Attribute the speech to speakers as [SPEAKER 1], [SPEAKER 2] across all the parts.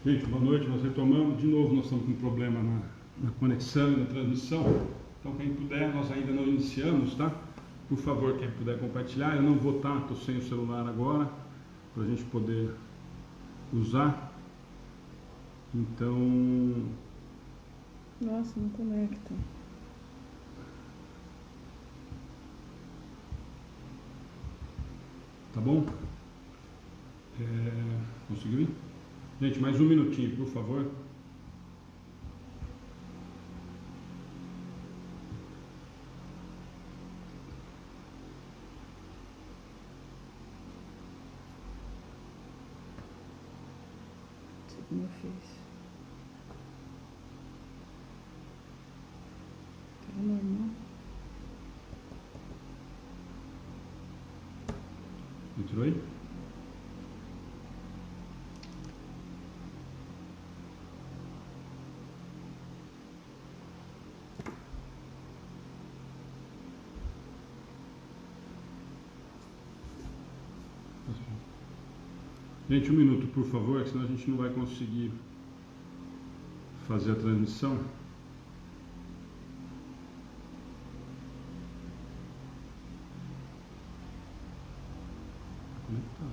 [SPEAKER 1] Gente, boa noite, nós retomamos. De novo, nós estamos com um problema na conexão e na transmissão. Então, quem puder, nós ainda não iniciamos, tá? Por favor, quem puder compartilhar. Eu não vou estar, estou sem o celular agora, para a gente poder usar. Então...
[SPEAKER 2] Nossa, não conecta.
[SPEAKER 1] Tá bom? Conseguiu ir? Gente, mais um minutinho, por favor.
[SPEAKER 2] Como eu fiz? Tá normal.
[SPEAKER 1] Entrou aí? Gente, um minuto, por favor, senão a gente não vai conseguir fazer a transmissão. Conectado.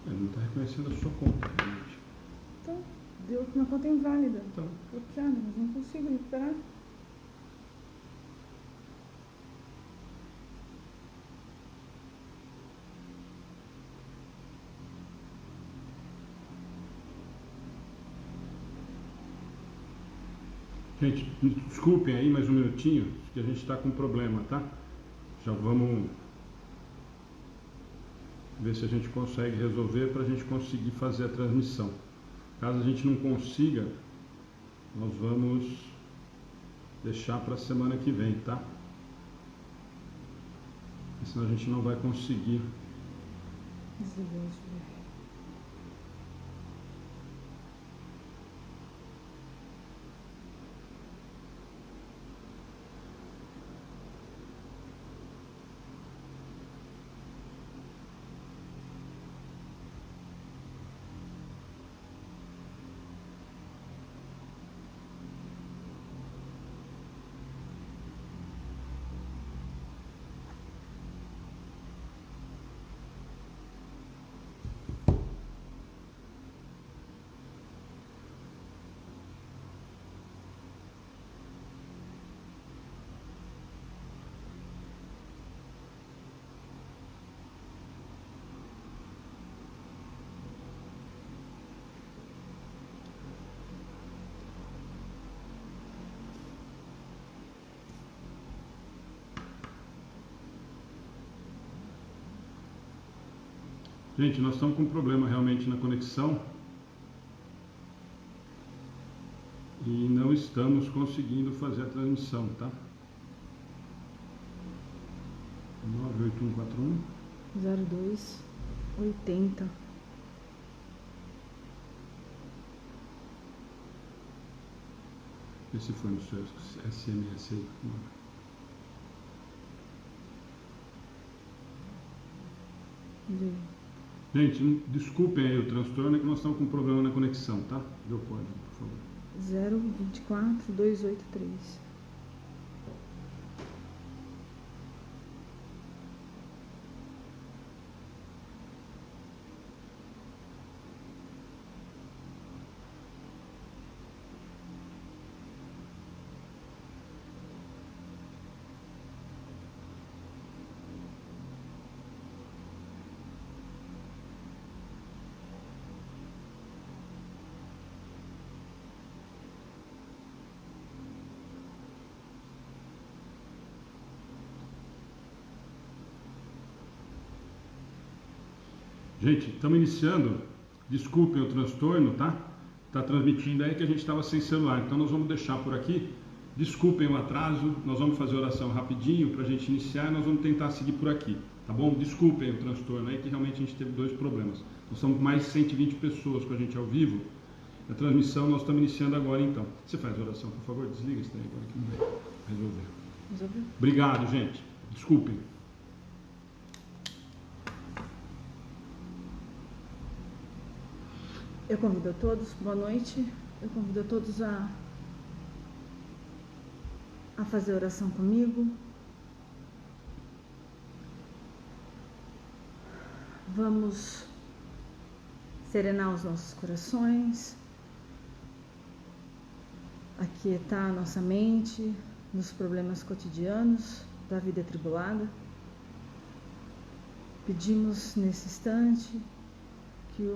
[SPEAKER 1] Ele não está reconhecendo a sua conta, gente.
[SPEAKER 2] Então, deu uma conta inválida.
[SPEAKER 1] Então.
[SPEAKER 2] Bloqueada, mas não consigo recuperar.
[SPEAKER 1] Gente, desculpem aí mais um minutinho, que a gente está com um problema, tá? Já vamos ver se a gente consegue resolver para a gente conseguir fazer a transmissão. Caso a gente não consiga, nós vamos deixar para a semana que vem, tá? Porque senão a gente não vai conseguir. Gente, nós estamos com um problema realmente na conexão e não estamos conseguindo fazer a transmissão, tá? 98141
[SPEAKER 2] 0280.
[SPEAKER 1] Esse foi no seu SMS aí. Gente, desculpem aí o transtorno, é que nós estamos com um problema na conexão, tá? Dê o código, por favor.
[SPEAKER 2] 024283.
[SPEAKER 1] Gente, estamos iniciando, desculpem o transtorno, tá? Está transmitindo aí que a gente estava sem celular, então nós vamos deixar por aqui Desculpem o atraso, nós vamos fazer oração rapidinho para a gente iniciar e nós vamos tentar seguir por aqui, tá bom? Desculpem o transtorno aí, que realmente a gente teve 2 problemas. Nós somos mais de 120 pessoas com a gente ao vivo. A transmissão nós estamos iniciando agora então. Você faz a oração, por favor? Desliga isso daí agora que não vai resolver.
[SPEAKER 2] Resolveu?
[SPEAKER 1] Obrigado, gente. Desculpem.
[SPEAKER 2] Eu convido a todos, boa noite. Eu convido a todos a fazer oração comigo. Vamos serenar os nossos corações, aquietar a nossa mente nos problemas cotidianos da vida atribulada. Pedimos nesse instante que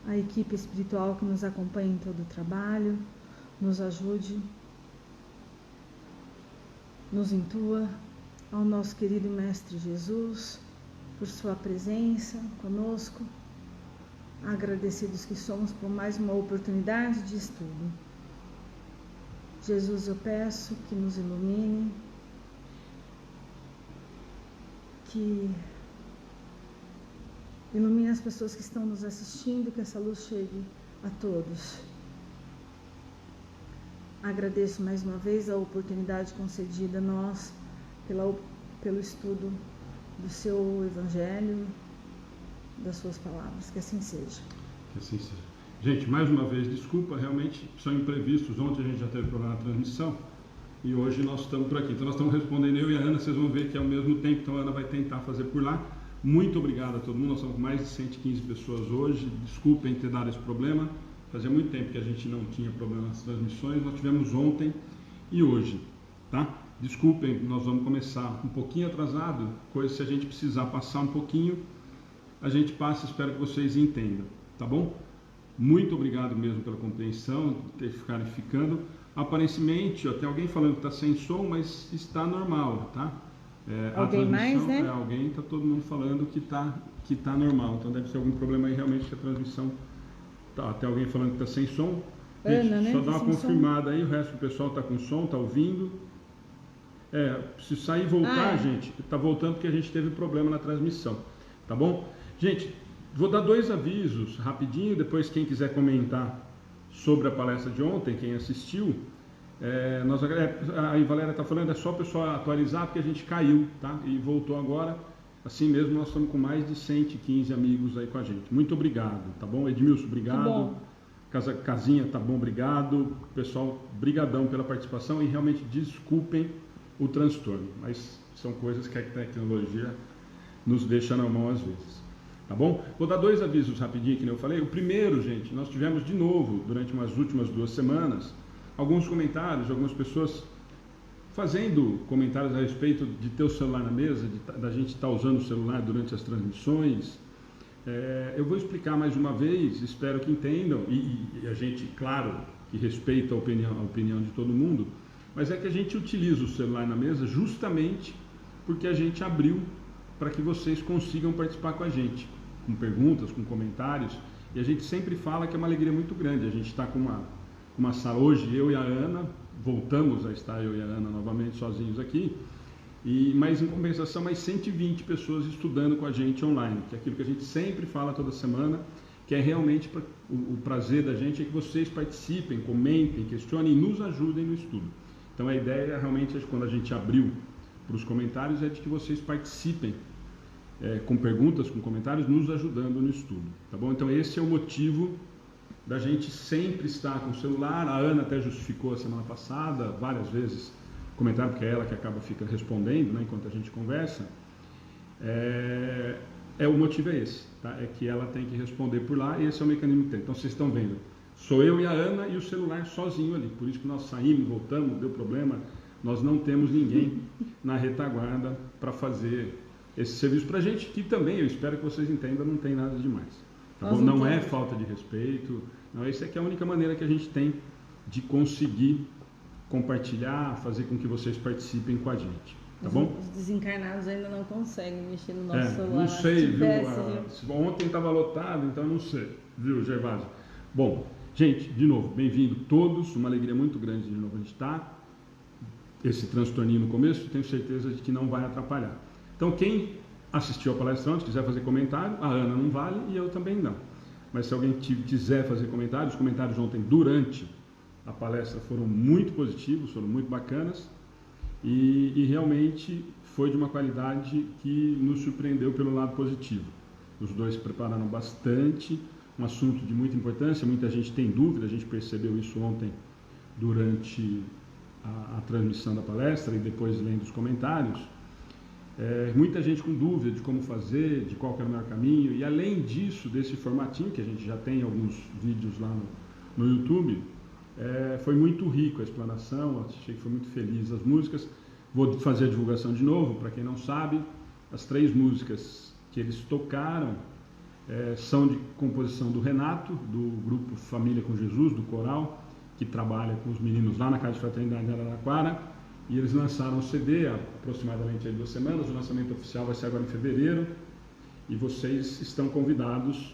[SPEAKER 2] a equipe espiritual que nos acompanha em todo o trabalho nos ajude, nos intua ao nosso querido Mestre Jesus por sua presença conosco, agradecidos que somos por mais uma oportunidade de estudo. Jesus, eu peço que nos ilumine, que ilumine as pessoas que estão nos assistindo, que essa luz chegue a todos. Agradeço mais uma vez a oportunidade concedida a nós pelo estudo do seu Evangelho, das suas palavras. Que assim seja.
[SPEAKER 1] Que assim seja. Gente, mais uma vez, desculpa, realmente são imprevistos. Ontem a gente já teve problema na transmissão e hoje nós estamos por aqui. Então nós estamos respondendo, eu e a Ana, vocês vão ver que é ao mesmo tempo, então a Ana vai tentar fazer por lá. Muito obrigado a todo mundo, nós estamos com mais de 115 pessoas hoje. Desculpem ter dado esse problema. Fazia muito tempo que a gente não tinha problema nas transmissões, nós tivemos ontem e hoje, tá? Desculpem, nós vamos começar um pouquinho atrasado, coisa se a gente precisar passar um pouquinho, a gente passa, espero que vocês entendam, tá bom? Muito obrigado mesmo pela compreensão, ter ficando. Aparentemente, ó, tem alguém falando que está sem som, mas está normal, tá?
[SPEAKER 2] Alguém mais, né?
[SPEAKER 1] Alguém, está todo mundo falando que tá normal, então deve ser algum problema aí realmente que a transmissão... Tá, tem alguém falando que está sem som. Gente,
[SPEAKER 2] Ana, né?
[SPEAKER 1] Só dá uma
[SPEAKER 2] sem
[SPEAKER 1] confirmada aí, o resto do pessoal está com som, está ouvindo. Se sair e voltar, gente, está voltando porque a gente teve problema na transmissão, tá bom? Gente, vou dar 2 avisos rapidinho, depois quem quiser comentar sobre a palestra de ontem, quem assistiu, a Valéria está falando, é só o pessoal atualizar porque a gente caiu, tá? E voltou agora. Assim mesmo, nós estamos com mais de 115 amigos aí com a gente. Muito obrigado, tá bom? Edmilson, obrigado. Casinha, tá bom, obrigado. Pessoal, brigadão pela participação e realmente desculpem o transtorno, mas são coisas que a tecnologia nos deixa na mão às vezes, tá bom? Vou dar 2 avisos rapidinho, que nem eu falei. O primeiro, gente, nós tivemos de novo, durante umas últimas 2 semanas, alguns comentários, algumas pessoas fazendo comentários a respeito de ter o celular na mesa, da gente estar usando o celular durante as transmissões. Eu vou explicar mais uma vez, espero que entendam, e a gente, claro, que respeita a opinião de todo mundo, mas é que a gente utiliza o celular na mesa justamente porque a gente abriu para que vocês consigam participar com a gente, com perguntas, com comentários, e a gente sempre fala que é uma alegria muito grande. A gente está com uma sala, hoje eu e a Ana, voltamos a estar eu e a Ana novamente sozinhos aqui, mas em compensação mais 120 pessoas estudando com a gente online, que é aquilo que a gente sempre fala toda semana, que é realmente o prazer da gente é que vocês participem, comentem, questionem e nos ajudem no estudo. Então a ideia realmente, quando a gente abriu para os comentários, é de que vocês participem com perguntas, com comentários, nos ajudando no estudo, tá bom? Então esse é o motivo da gente sempre estar com o celular. A Ana até justificou a semana passada, várias vezes, comentário, porque é ela que acaba respondendo, né, enquanto a gente conversa. O motivo é esse, tá? É que ela tem que responder por lá e esse é o mecanismo que tem. Então vocês estão vendo, sou eu e a Ana e o celular sozinho ali, por isso que nós saímos, voltamos, deu problema, nós não temos ninguém na retaguarda para fazer esse serviço para a gente, que também, eu espero que vocês entendam, não tem nada demais. Tá bom? Não é falta de respeito, não, essa é que é a única maneira que a gente tem de conseguir compartilhar, fazer com que vocês participem com a gente, tá bom?
[SPEAKER 2] Os desencarnados ainda não conseguem mexer no nosso celular.
[SPEAKER 1] Não sei, viu? Ontem estava lotado, então não sei, viu, Gervásio? Bom, Gente, de novo, bem-vindo todos, uma alegria muito grande de novo a gente estar. Esse transtorninho no começo, tenho certeza de que não vai atrapalhar. Então, quem assistiu a palestra antes, quiser fazer comentário, a Ana não vale e eu também não. Mas se alguém quiser fazer comentários, os comentários ontem durante a palestra foram muito positivos, foram muito bacanas e realmente foi de uma qualidade que nos surpreendeu pelo lado positivo. Os dois prepararam bastante, um assunto de muita importância, muita gente tem dúvida, a gente percebeu isso ontem durante a transmissão da palestra e depois lendo os comentários. Muita gente com dúvida de como fazer, de qual que é o melhor caminho, e além disso, desse formatinho, que a gente já tem alguns vídeos lá no YouTube, foi muito rico a explanação, achei que foi muito feliz as músicas. Vou fazer a divulgação de novo, para quem não sabe, as 3 músicas que eles tocaram são de composição do Renato, do grupo Família com Jesus, do coral, que trabalha com os meninos lá na Casa de Fraternidade de Araraquara. E eles lançaram o CD há aproximadamente 2 semanas, o lançamento oficial vai ser agora em fevereiro, e vocês estão convidados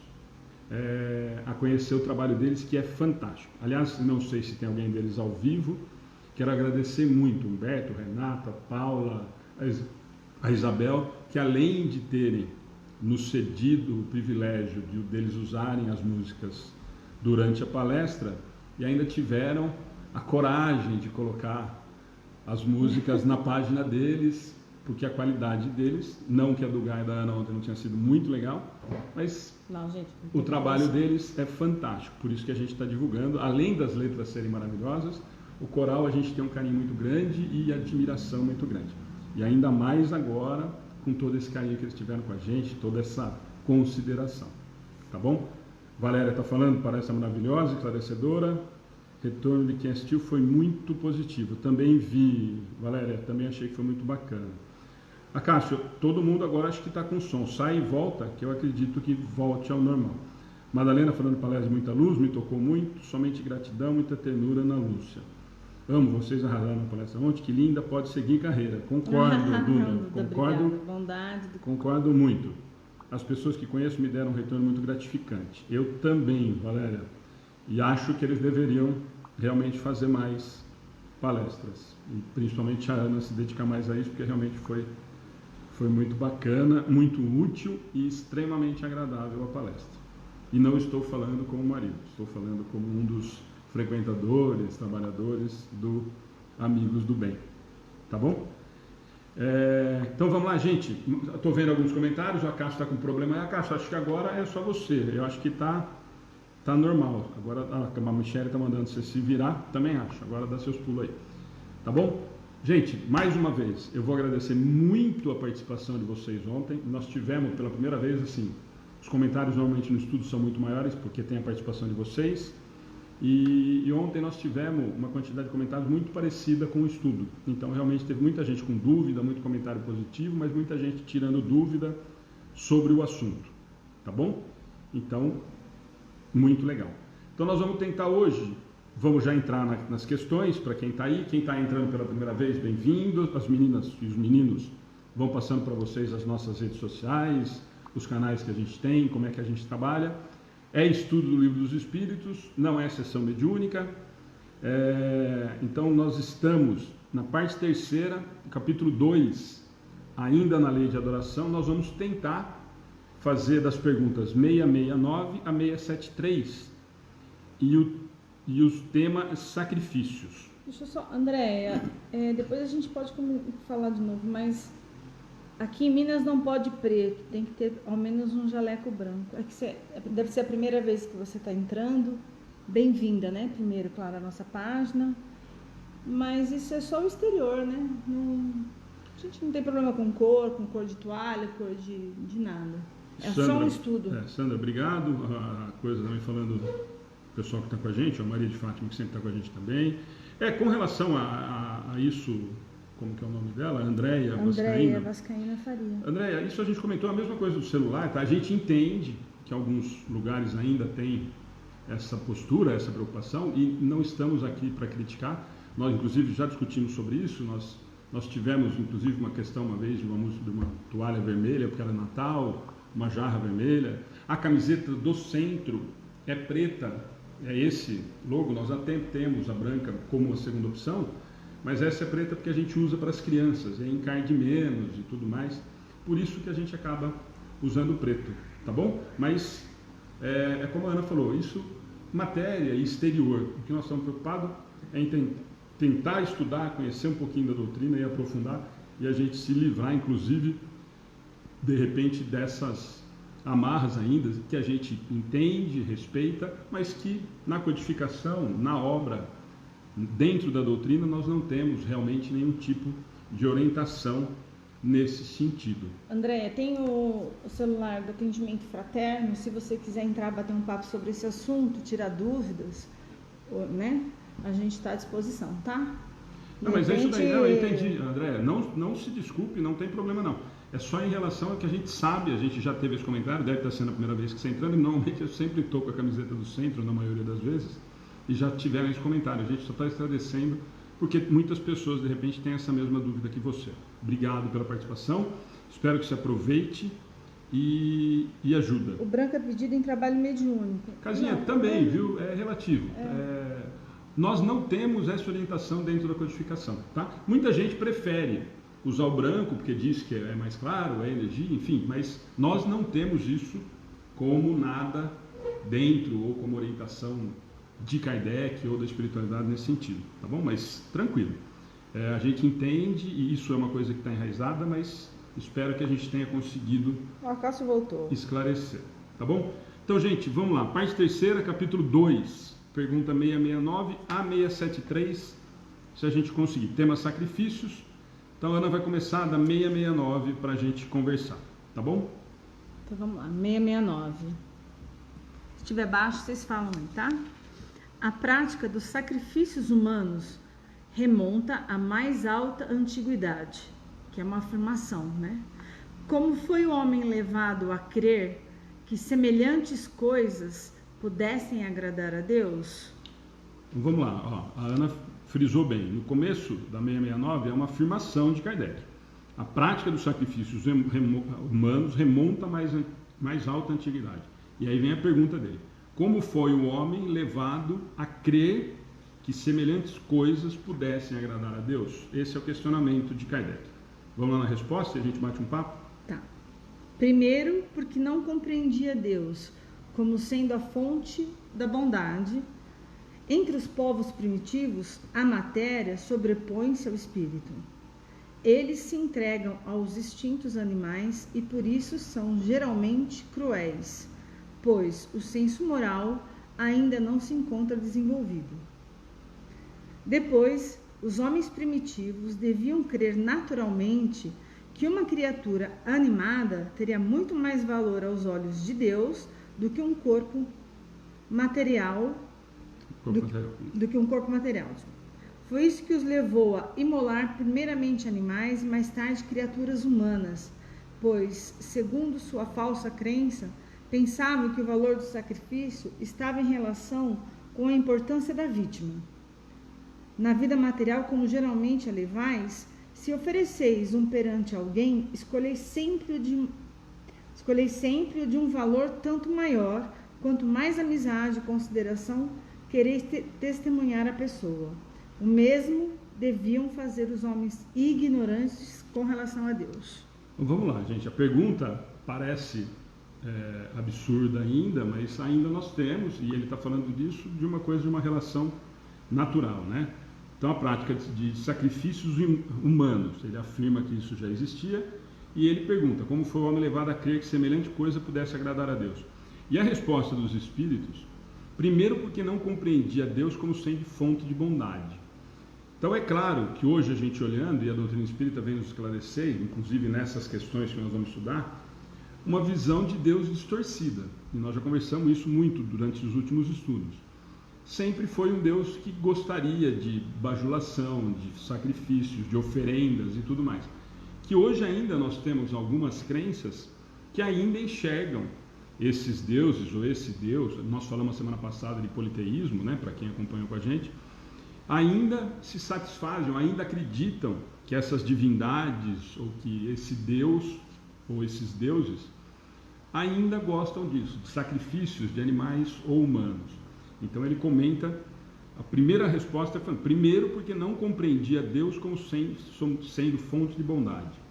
[SPEAKER 1] a conhecer o trabalho deles, que é fantástico. Aliás, não sei se tem alguém deles ao vivo, quero agradecer muito Humberto, Renata, Paula, a Isabel, que além de terem nos cedido o privilégio deles usarem as músicas durante a palestra, e ainda tiveram a coragem de colocar as músicas na página deles, porque a qualidade deles, não que a do Gai e da Ana ontem não tinha sido muito legal, mas não, gente, o trabalho deles é fantástico, por isso que a gente está divulgando, além das letras serem maravilhosas, o coral a gente tem um carinho muito grande e admiração muito grande, e ainda mais agora, com todo esse carinho que eles tiveram com a gente, toda essa consideração, tá bom? Valéria está falando, palestra maravilhosa, esclarecedora. Retorno de quem assistiu foi muito positivo. Também vi, Valéria, também achei que foi muito bacana. Acácio, todo mundo agora acho que está com som. Sai e volta, que eu acredito que volte ao normal. Madalena falando palestra de muita luz, me tocou muito. Somente gratidão, muita ternura na Lúcia. Amo, vocês arrasaram na palestra ontem, que linda, pode seguir carreira. Concordo, Duda. Concordo muito. As pessoas que conheço me deram um retorno muito gratificante. Eu também, Valéria. E acho que eles deveriam realmente fazer mais palestras. E principalmente a Ana se dedicar mais a isso, porque realmente foi muito bacana, muito útil e extremamente agradável a palestra. E não estou falando como marido, estou falando como um dos frequentadores, trabalhadores do Amigos do Bem. Tá bom? Então vamos lá, gente. Estou vendo alguns comentários, a Cássio está com problema. A Cássio, acho que agora é só você. Eu acho que está normal. Agora a Michelle está mandando você se virar, também acho. Agora dá seus pulos aí. Tá bom? Gente, mais uma vez, eu vou agradecer muito a participação de vocês ontem. Nós tivemos pela primeira vez, assim, os comentários normalmente no estudo são muito maiores, porque tem a participação de vocês. E ontem nós tivemos uma quantidade de comentários muito parecida com o estudo. Então, realmente teve muita gente com dúvida, muito comentário positivo, mas muita gente tirando dúvida sobre o assunto. Tá bom? Então, muito legal. Então, nós vamos tentar hoje, vamos já entrar nas questões para quem está aí. Quem está entrando pela primeira vez, bem-vindo. As meninas e os meninos vão passando para vocês as nossas redes sociais, os canais que a gente tem, como é que a gente trabalha. É estudo do Livro dos Espíritos, não é sessão mediúnica. Então, nós estamos na parte terceira, capítulo 2, ainda na lei de adoração. Nós vamos tentar fazer das perguntas 669 a 673 e os temas sacrifícios.
[SPEAKER 2] Deixa eu só, Andréia, depois a gente pode falar de novo, mas aqui em Minas não pode preto, tem que ter ao menos um jaleco branco. Deve ser a primeira vez que você está entrando. Bem-vinda, né? Primeiro, claro, a nossa página. Mas isso é só o exterior, né? A gente não tem problema com cor de toalha, cor de nada. É Sandra, só um estudo.
[SPEAKER 1] Sandra, obrigado. A coisa também falando do pessoal que está com a gente, a Maria de Fátima, que sempre está com a gente também. Com relação a isso, como que é o nome dela? Andréia
[SPEAKER 2] Vascaína Faria.
[SPEAKER 1] Andréia, isso a gente comentou a mesma coisa do celular, tá? A gente entende que alguns lugares ainda tem essa postura, essa preocupação, e não estamos aqui para criticar. Nós, inclusive, já discutimos sobre isso. Nós tivemos, inclusive, uma questão uma vez de uma toalha vermelha, porque era Natal, uma jarra vermelha. A camiseta do centro é preta, é esse logo, nós até temos a branca como a segunda opção, mas essa é preta porque a gente usa para as crianças, encarde menos e tudo mais, por isso que a gente acaba usando preto, tá bom? Mas é como a Ana falou, isso, matéria e exterior, o que nós estamos preocupados é em tentar estudar, conhecer um pouquinho da doutrina e aprofundar, e a gente se livrar, inclusive, de repente, dessas amarras ainda, que a gente entende, respeita, mas que na codificação, na obra, dentro da doutrina, nós não temos realmente nenhum tipo de orientação nesse sentido.
[SPEAKER 2] André, tem o celular do atendimento fraterno, se você quiser entrar, bater um papo sobre esse assunto, tirar dúvidas, né? A gente está à disposição, tá?
[SPEAKER 1] Não, mas é isso daí, não, eu entendi, André, não se desculpe, não tem problema não. É só em relação ao que a gente sabe, a gente já teve esse comentário, deve estar sendo a primeira vez que você entrando, e normalmente eu sempre estou com a camiseta do centro, na maioria das vezes, e já tiveram esse comentário, a gente só está esclarecendo, porque muitas pessoas de repente têm essa mesma dúvida que você. Obrigado pela participação, espero que você aproveite e ajuda.
[SPEAKER 2] O branco é pedido em trabalho mediúnico.
[SPEAKER 1] Casinha, também, viu? É relativo. Nós não temos essa orientação dentro da codificação, tá? Muita gente prefere usar o branco porque diz que é mais claro, é energia, enfim, mas nós não temos isso como nada dentro ou como orientação de Kardec ou da espiritualidade nesse sentido, tá bom? Mas tranquilo, a gente entende e isso é uma coisa que está enraizada, mas espero que a gente tenha conseguido esclarecer, tá bom? Então, gente, vamos lá, parte terceira, capítulo 2, pergunta 669 a 673, se a gente conseguir. Tema sacrifícios. Então a Ana vai começar da 669 para a gente conversar, tá bom?
[SPEAKER 2] Então vamos lá, 669. Se estiver baixo, vocês falam aí, tá? A prática dos sacrifícios humanos remonta à mais alta antiguidade, que é uma afirmação, né? Como foi o homem levado a crer que semelhantes coisas pudessem agradar a Deus?
[SPEAKER 1] Vamos lá, ó, a Ana frisou bem, no começo da 669 é uma afirmação de Kardec. A prática dos sacrifícios humanos remonta à mais alta antiguidade. E aí vem a pergunta dele. Como foi o homem levado a crer que semelhantes coisas pudessem agradar a Deus? Esse é o questionamento de Kardec. Vamos lá na resposta e a gente bate um papo?
[SPEAKER 2] Tá. Primeiro, porque não compreendia Deus como sendo a fonte da bondade. Entre os povos primitivos, a matéria sobrepõe-se ao espírito. Eles se entregam aos instintos animais e por isso são geralmente cruéis, pois o senso moral ainda não se encontra desenvolvido. Depois, os homens primitivos deviam crer naturalmente que uma criatura animada teria muito mais valor aos olhos de Deus do que um corpo material. Do que um corpo material. Foi isso que os levou a imolar primeiramente animais e mais tarde criaturas humanas, pois, segundo sua falsa crença, pensavam que o valor do sacrifício estava em relação com a importância da vítima. Na vida material, como geralmente a levais, se ofereceis um perante alguém, escolheis sempre o de um valor tanto maior, quanto mais amizade e consideração quereis testemunhar a pessoa. O mesmo deviam fazer os homens ignorantes com relação a Deus.
[SPEAKER 1] Vamos lá, gente. A pergunta parece absurda ainda, mas ainda nós temos, e ele está falando disso, de uma coisa, de uma relação natural, né? Então, a prática de sacrifícios humanos, ele afirma que isso já existia, e ele pergunta, como foi o homem levado a crer que semelhante coisa pudesse agradar a Deus? E a resposta dos espíritos, primeiro porque não compreendia Deus como sendo fonte de bondade. Então é claro que hoje a gente olhando, e a doutrina espírita vem nos esclarecer, inclusive nessas questões que nós vamos estudar, uma visão de Deus distorcida. E nós já conversamos isso muito durante os últimos estudos. Sempre foi um Deus que gostaria de bajulação, de sacrifícios, de oferendas e tudo mais. Que hoje ainda nós temos algumas crenças que ainda enxergam esses deuses, ou esse Deus, nós falamos semana passada de politeísmo, né, para quem acompanhou com a gente, ainda se satisfazem, ainda acreditam que essas divindades, ou que esse Deus, ou esses deuses, ainda gostam disso, de sacrifícios de animais ou humanos. Então ele comenta, a primeira resposta é falando, primeiro porque não compreendia Deus como sendo fonte de bondade.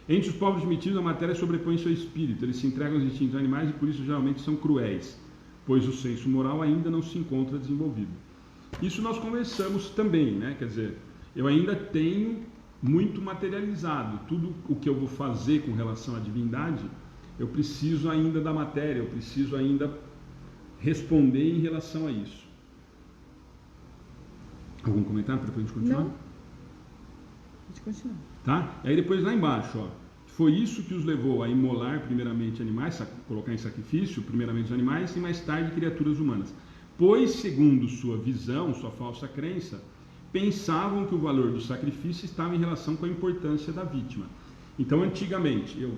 [SPEAKER 1] Entre os povos primitivos a matéria sobrepõe seu espírito, eles se entregam aos instintos animais e por isso geralmente são cruéis, pois o senso moral ainda não se encontra desenvolvido. Isso nós conversamos também, né? Quer dizer, eu ainda tenho muito materializado, tudo o que eu vou fazer com relação à divindade, eu preciso ainda da matéria, eu preciso ainda responder em relação a isso. Algum comentário para depois a gente continuar?
[SPEAKER 2] Não. A gente continua.
[SPEAKER 1] Tá? E aí depois lá embaixo, ó, foi isso que os levou a imolar primeiramente animais, colocar em sacrifício primeiramente os animais e mais tarde criaturas humanas. Pois, segundo sua visão, sua falsa crença, pensavam que o valor do sacrifício estava em relação com a importância da vítima. Então, antigamente, eu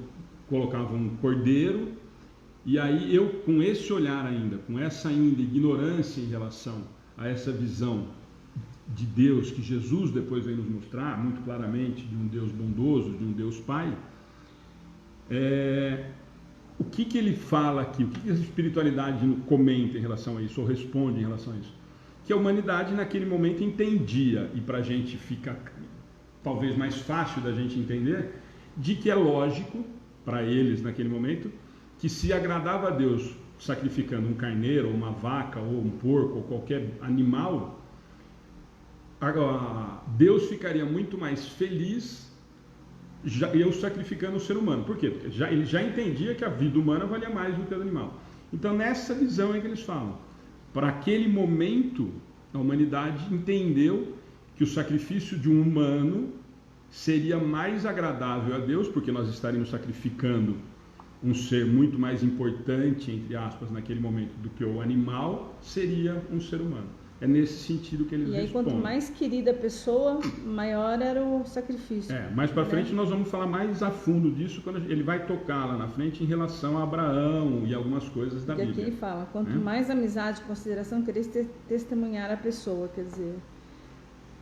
[SPEAKER 1] colocava um cordeiro e aí eu, com esse olhar ainda, com essa ainda ignorância em relação a essa visão de Deus que Jesus depois vem nos mostrar muito claramente, de um Deus bondoso, de um Deus Pai, o que ele fala aqui, o que a espiritualidade comenta em relação a isso, ou responde em relação a isso? Que a humanidade naquele momento entendia, e para a gente fica talvez mais fácil da gente entender, de que é lógico, para eles naquele momento, que se agradava a Deus sacrificando um carneiro, ou uma vaca, ou um porco, ou qualquer animal, Deus ficaria muito mais feliz eu sacrificando o ser humano. Por quê? Porque ele já entendia que a vida humana valia mais do que a do animal. Então, nessa visão é que eles falam. Para aquele momento, a humanidade entendeu que o sacrifício de um humano seria mais agradável a Deus, porque nós estaríamos sacrificando um ser muito mais importante, entre aspas, naquele momento, do que o animal, seria um ser humano. É nesse sentido que eles respondem.
[SPEAKER 2] E aí, quanto mais querida a pessoa, maior era o sacrifício.
[SPEAKER 1] Mais para frente nós vamos falar mais a fundo disso, quando ele vai tocar lá na frente em relação a Abraão e algumas coisas da Bíblia.
[SPEAKER 2] E aqui ele fala, quanto mais amizade e consideração quereis testemunhar a pessoa, quer dizer,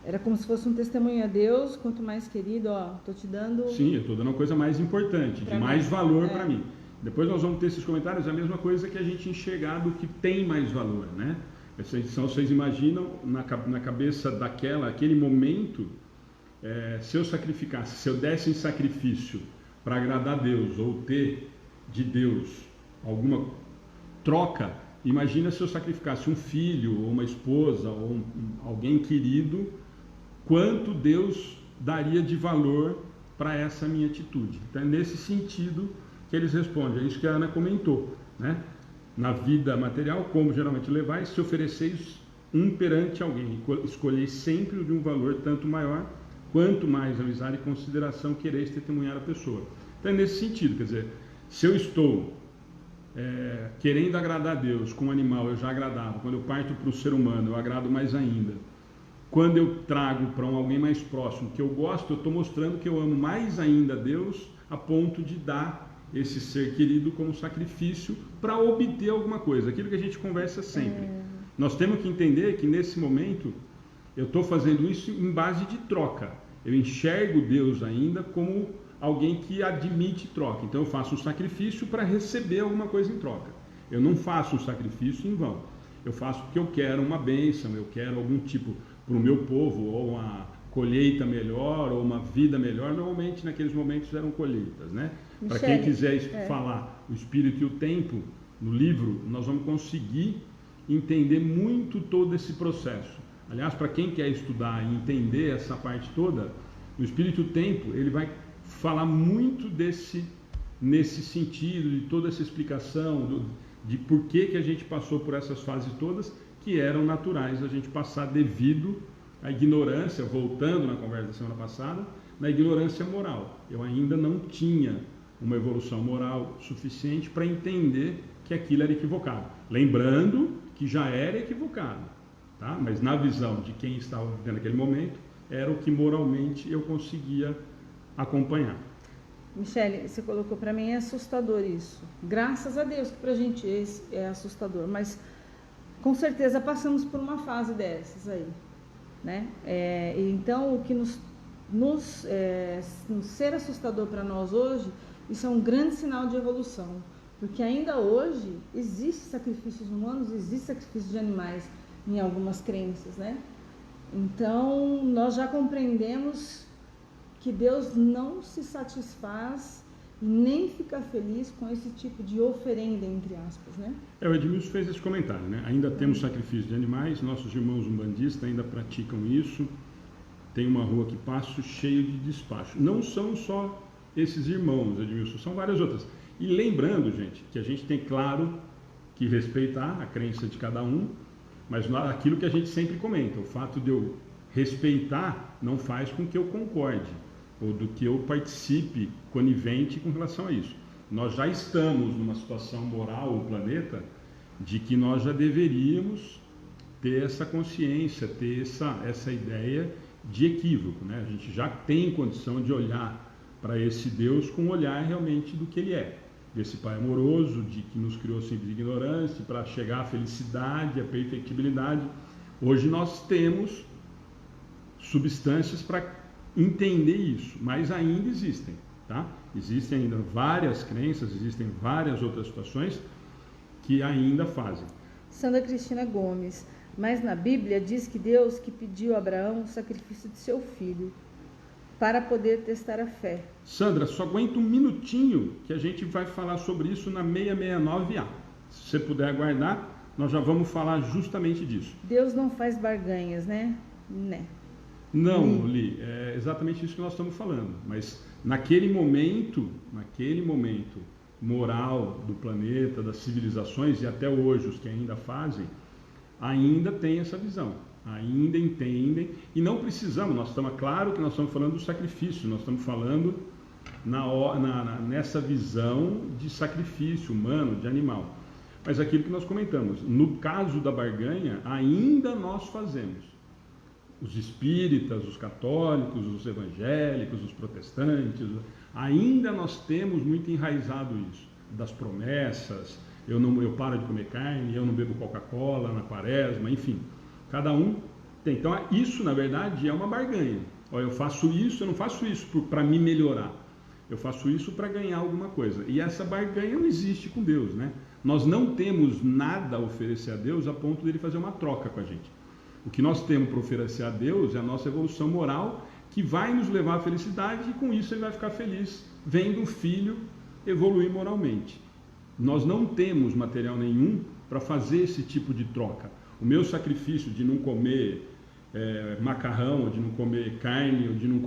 [SPEAKER 2] era como se fosse um testemunho a Deus, quanto mais querido, estou te dando...
[SPEAKER 1] Sim, eu estou dando uma coisa mais importante, de mais valor para mim. Depois nós vamos ter esses comentários, a mesma coisa que a gente enxergar do que tem mais valor, né? Vocês imaginam na cabeça aquele momento, se eu sacrificasse, se eu desse em sacrifício para agradar a Deus ou ter de Deus alguma troca, imagina se eu sacrificasse um filho ou uma esposa ou alguém querido, quanto Deus daria de valor para essa minha atitude. Então é nesse sentido que eles respondem, é isso que a Ana comentou, né? Na vida material, como geralmente levais, se ofereceis um perante alguém, escolheis sempre o de um valor tanto maior, quanto mais amizade e consideração quereis testemunhar a pessoa. Então é nesse sentido, quer dizer, se eu estou querendo agradar a Deus com um animal, eu já agradava, quando eu parto para o ser humano, eu agrado mais ainda. Quando eu trago para alguém mais próximo que eu gosto, eu estou mostrando que eu amo mais ainda a Deus, a ponto de dar esse ser querido como sacrifício para obter alguma coisa, aquilo que a gente conversa sempre. Nós temos que entender que nesse momento eu estou fazendo isso em base de troca. Eu enxergo Deus ainda como alguém que admite troca. Então eu faço um sacrifício para receber alguma coisa em troca. Eu não faço um sacrifício em vão. Eu faço porque eu quero uma bênção, eu quero algum tipo para o meu povo, ou uma colheita melhor, ou uma vida melhor. Normalmente naqueles momentos eram colheitas, né? Para quem quiser falar o Espírito e o Tempo, no livro, nós vamos conseguir entender muito todo esse processo. Aliás, para quem quer estudar e entender essa parte toda, o Espírito e o Tempo, ele vai falar muito nesse sentido, de toda essa explicação, de por que a gente passou por essas fases todas, que eram naturais a gente passar devido à ignorância, voltando na conversa da semana passada, na ignorância moral. Eu ainda não tinha uma evolução moral suficiente para entender que aquilo era equivocado. Lembrando que já era equivocado, tá? Mas na visão de quem estava vivendo aquele momento, era o que moralmente eu conseguia acompanhar.
[SPEAKER 2] Michele, você colocou, para mim é assustador isso. Graças a Deus que para a gente é assustador, mas com certeza passamos por uma fase dessas aí, né? Então, o que nos ser assustador para nós hoje, isso é um grande sinal de evolução, Porque ainda hoje existe sacrifícios humanos, existe sacrifício de animais em algumas crenças, né? Então, nós já compreendemos que Deus não se satisfaz e nem fica feliz com esse tipo de oferenda, entre aspas, né?
[SPEAKER 1] O Edmilson fez esse comentário, né? Ainda temos sacrifício de animais, nossos irmãos umbandistas ainda praticam isso. Tem uma rua que passo cheio de despacho. Não são só esses irmãos, Edmilson, são várias outras. E lembrando, gente, que a gente tem, claro, que respeitar a crença de cada um, mas aquilo que a gente sempre comenta, o fato de eu respeitar não faz com que eu concorde, ou do que eu participe conivente com relação a isso. Nós já estamos numa situação moral, o planeta, de que nós já deveríamos ter essa consciência, ter essa ideia de equívoco, né? A gente já tem condição de olhar para esse Deus com um olhar realmente do que Ele é. Desse Pai amoroso, de que nos criou simples e ignorante, para chegar à felicidade, à perfectibilidade. Hoje nós temos substâncias para entender isso, mas ainda existem, tá? Existem ainda várias crenças, existem várias outras situações que ainda fazem.
[SPEAKER 2] Sandra Cristina Gomes, mas na Bíblia diz que Deus que pediu a Abraão o sacrifício de seu filho para poder testar a fé.
[SPEAKER 1] Sandra, só aguenta um minutinho que a gente vai falar sobre isso na 669A. Se você puder aguardar, nós já vamos falar justamente disso.
[SPEAKER 2] Deus não faz barganhas, né?
[SPEAKER 1] Não, Li, é exatamente isso que nós estamos falando. Mas naquele momento moral do planeta, das civilizações, e até hoje os que ainda fazem, ainda tem essa visão. Ainda entendem, e não precisamos, claro que nós estamos falando do sacrifício, nós estamos falando nessa visão de sacrifício humano, de animal. Mas aquilo que nós comentamos, no caso da barganha, ainda nós fazemos. Os espíritas, os católicos, os evangélicos, os protestantes, ainda nós temos muito enraizado isso, das promessas, eu paro de comer carne, eu não bebo Coca-Cola na quaresma, enfim. Cada um tem. Então, isso, na verdade, é uma barganha. Eu faço isso, eu não faço isso para me melhorar. Eu faço isso para ganhar alguma coisa. E essa barganha não existe com Deus, né? Nós não temos nada a oferecer a Deus a ponto de Ele fazer uma troca com a gente. O que nós temos para oferecer a Deus é a nossa evolução moral, que vai nos levar à felicidade, e com isso Ele vai ficar feliz, vendo o filho evoluir moralmente. Nós não temos material nenhum para fazer esse tipo de troca. O meu sacrifício de não comer macarrão, ou de não comer carne, ou de não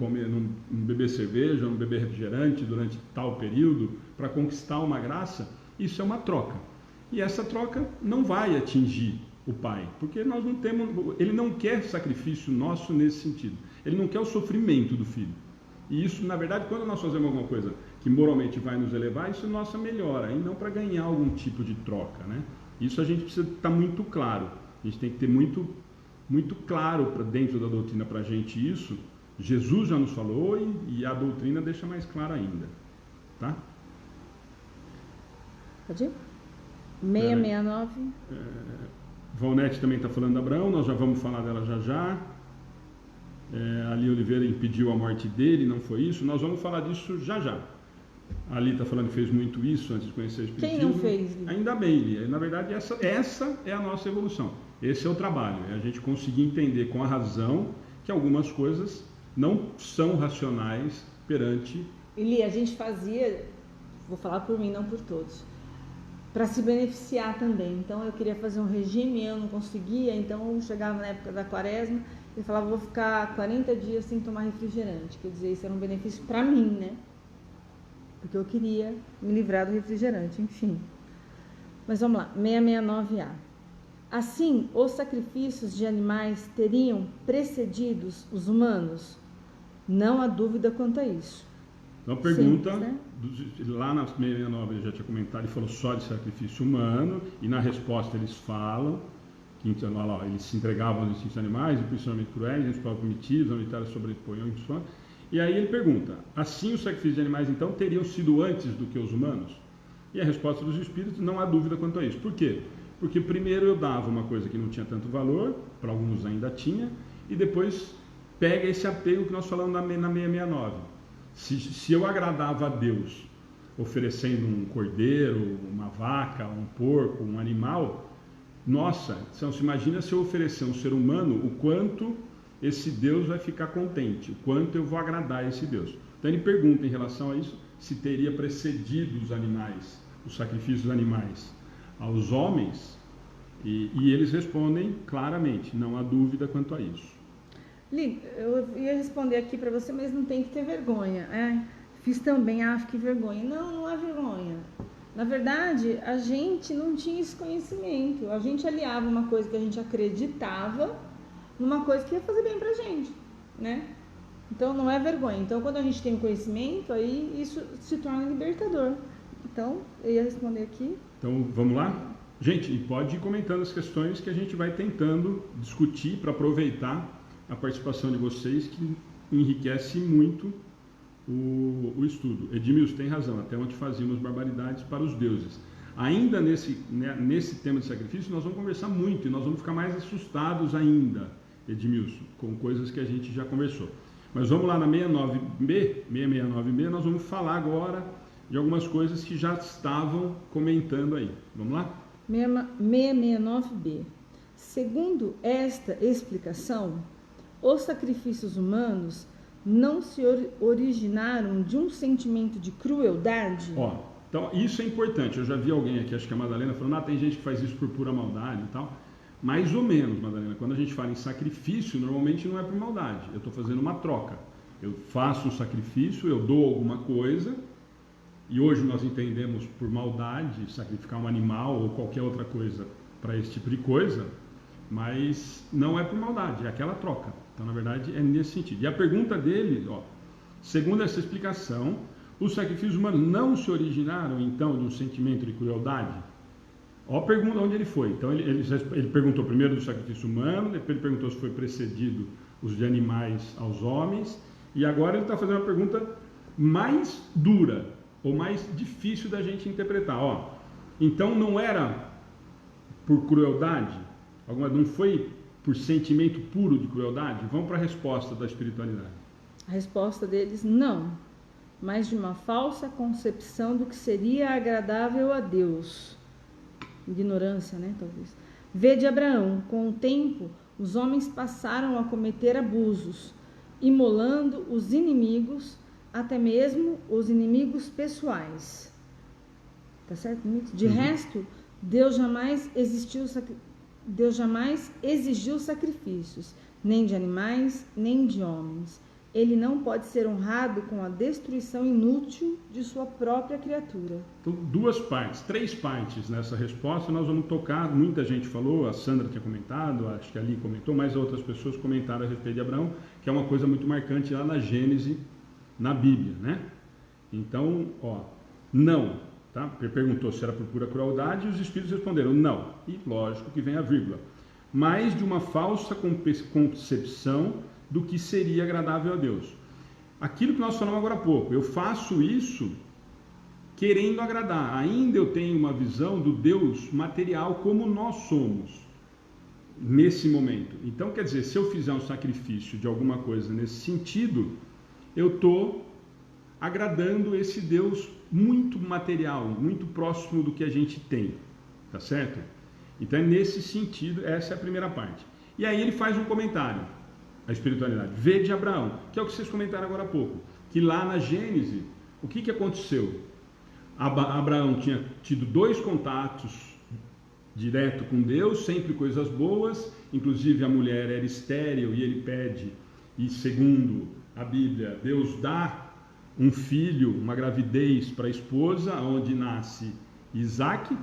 [SPEAKER 1] beber cerveja, ou não beber refrigerante durante tal período, para conquistar uma graça, isso é uma troca. E essa troca não vai atingir o Pai, porque nós não temos, Ele não quer sacrifício nosso nesse sentido. Ele não quer o sofrimento do filho. E isso, na verdade, quando nós fazemos alguma coisa que moralmente vai nos elevar, isso é nossa melhora, e não para ganhar algum tipo de troca, né? Isso a gente precisa estar muito claro. A gente tem que ter muito, muito claro dentro da doutrina para a gente isso. Jesus já nos falou e a doutrina deixa mais claro ainda. Tá?
[SPEAKER 2] Pode ir? 669.
[SPEAKER 1] Valnete também está falando de Abraão, nós já vamos falar dela já. Ali Oliveira impediu a morte dele, não foi isso? Nós vamos falar disso já. Ali está falando que fez muito isso antes de conhecer o Espiritismo.
[SPEAKER 2] Quem não fez?
[SPEAKER 1] Ainda bem, Lia. Na verdade, essa é a nossa evolução. Esse é o trabalho, é a gente conseguir entender com a razão que algumas coisas não são racionais perante...
[SPEAKER 2] Eli, a gente fazia, vou falar por mim, não por todos, para se beneficiar também. Então eu queria fazer um regime, eu não conseguia, então eu chegava na época da quaresma e falava, vou ficar 40 dias sem tomar refrigerante. Quer dizer, isso era um benefício para mim, né? Porque eu queria me livrar do refrigerante, enfim. Mas vamos lá, 669A. Assim, os sacrifícios de animais teriam precedido os humanos? Não há dúvida quanto a isso.
[SPEAKER 1] Uma pergunta,
[SPEAKER 2] simples, né?
[SPEAKER 1] Lá na 669 ele já tinha comentado, ele falou só de sacrifício humano, e na resposta eles falam que eles se entregavam aos instintos animais, e principalmente cruéis, eles próprios primitivos, a militar sobrepunham em sua. E aí ele pergunta, assim os sacrifícios de animais então teriam sido antes do que os humanos? E a resposta dos espíritos, não há dúvida quanto a isso. Por quê? Porque primeiro eu dava uma coisa que não tinha tanto valor, para alguns ainda tinha, e depois pega esse apego que nós falamos na 669. Se eu agradava a Deus oferecendo um cordeiro, uma vaca, um porco, um animal, nossa, então se imagina se eu oferecer um ser humano, o quanto esse Deus vai ficar contente, o quanto eu vou agradar esse Deus. Então ele pergunta em relação a isso, se teria precedido os animais, os sacrifícios dos animais aos homens, e eles respondem claramente, não há dúvida quanto a isso.
[SPEAKER 2] Li, eu ia responder aqui para você, mas não tem que ter vergonha. Fiz também, que vergonha. Não há vergonha. Na verdade, a gente não tinha esse conhecimento. A gente aliava uma coisa que a gente acreditava numa coisa que ia fazer bem pra gente, né? Então não é vergonha. Então quando a gente tem o conhecimento, aí isso se torna libertador. Então eu ia responder aqui.
[SPEAKER 1] Então vamos lá? Gente, e pode ir comentando as questões que a gente vai tentando discutir para aproveitar a participação de vocês, que enriquece muito o estudo. Edmilson tem razão, até onde fazíamos barbaridades para os deuses. Ainda nesse tema de sacrifício, nós vamos conversar muito e nós vamos ficar mais assustados ainda, Edmilson, com coisas que a gente já conversou. Mas vamos lá na 669B, nós vamos falar agora de algumas coisas que já estavam comentando aí. Vamos lá?
[SPEAKER 2] 669B. Segundo esta explicação, os sacrifícios humanos não se originaram de um sentimento de crueldade?
[SPEAKER 1] Então isso é importante. Eu já vi alguém aqui, acho que a Madalena, falando, tem gente que faz isso por pura maldade e tal. Mais ou menos, Madalena. Quando a gente fala em sacrifício, normalmente não é por maldade. Eu estou fazendo uma troca. Eu faço um sacrifício, eu dou alguma coisa, e hoje nós entendemos por maldade sacrificar um animal ou qualquer outra coisa para esse tipo de coisa, mas não é por maldade, é aquela troca. Então, na verdade, é nesse sentido. E a pergunta dele, segundo essa explicação, os sacrifícios humanos não se originaram, então, de um sentimento de crueldade? A pergunta onde ele foi. Então, ele perguntou primeiro do sacrifício humano, depois ele perguntou se foi precedido os de animais aos homens, e agora ele está fazendo uma pergunta mais dura, ou mais difícil da gente interpretar. Então, não era por crueldade? Não foi por sentimento puro de crueldade? Vamos para a resposta da espiritualidade.
[SPEAKER 2] A resposta deles, não, mas de uma falsa concepção do que seria agradável a Deus. Ignorância, né, talvez. Vede Abraão, com o tempo, os homens passaram a cometer abusos, imolando os inimigos, até mesmo os inimigos pessoais. Tá certo? De resto, Deus jamais exigiu sacrifícios, nem de animais, nem de homens. Ele não pode ser honrado com a destruição inútil de sua própria criatura.
[SPEAKER 1] Então, três partes nessa resposta nós vamos tocar. Muita gente falou, a Sandra tinha comentado, acho que a Ali comentou, mas outras pessoas comentaram a respeito de Abraão, que é uma coisa muito marcante lá na Gênesis, na Bíblia, né? Então, não. Tá? Perguntou se era por pura crueldade e os espíritos responderam não. E lógico que vem a vírgula. Mas de uma falsa concepção do que seria agradável a Deus. Aquilo que nós falamos agora há pouco. Eu faço isso querendo agradar. Ainda eu tenho uma visão do Deus material como nós somos nesse momento. Então, quer dizer, se eu fizer um sacrifício de alguma coisa nesse sentido, eu estou agradando esse Deus muito material, muito próximo do que a gente tem, tá certo? Então é nesse sentido, essa é a primeira parte. E aí ele faz um comentário, a espiritualidade, vede Abraão, que é o que vocês comentaram agora há pouco, que lá na Gênesis, o que aconteceu? Abraão tinha tido 2 contatos direto com Deus, sempre coisas boas, inclusive a mulher era estéril e ele pede, e segundo a Bíblia, Deus dá um filho, uma gravidez para a esposa, onde nasce Isaac,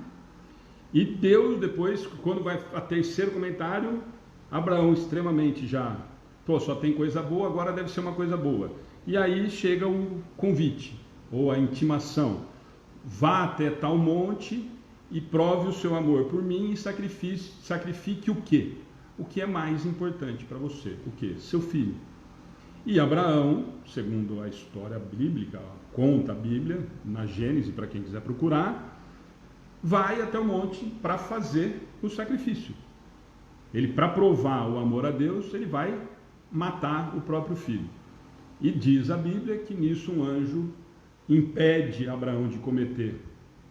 [SPEAKER 1] e Deus depois, quando vai a terceiro comentário, Abraão extremamente só tem coisa boa, agora deve ser uma coisa boa. E aí chega o convite, ou a intimação, vá até tal monte e prove o seu amor por mim e sacrifique o quê? O que é mais importante para você? O quê? Seu filho. E Abraão, segundo a história bíblica, conta a Bíblia, na Gênesis, para quem quiser procurar, vai até o monte para fazer o sacrifício. Ele, para provar o amor a Deus, ele vai matar o próprio filho. E diz a Bíblia que nisso um anjo impede Abraão de cometer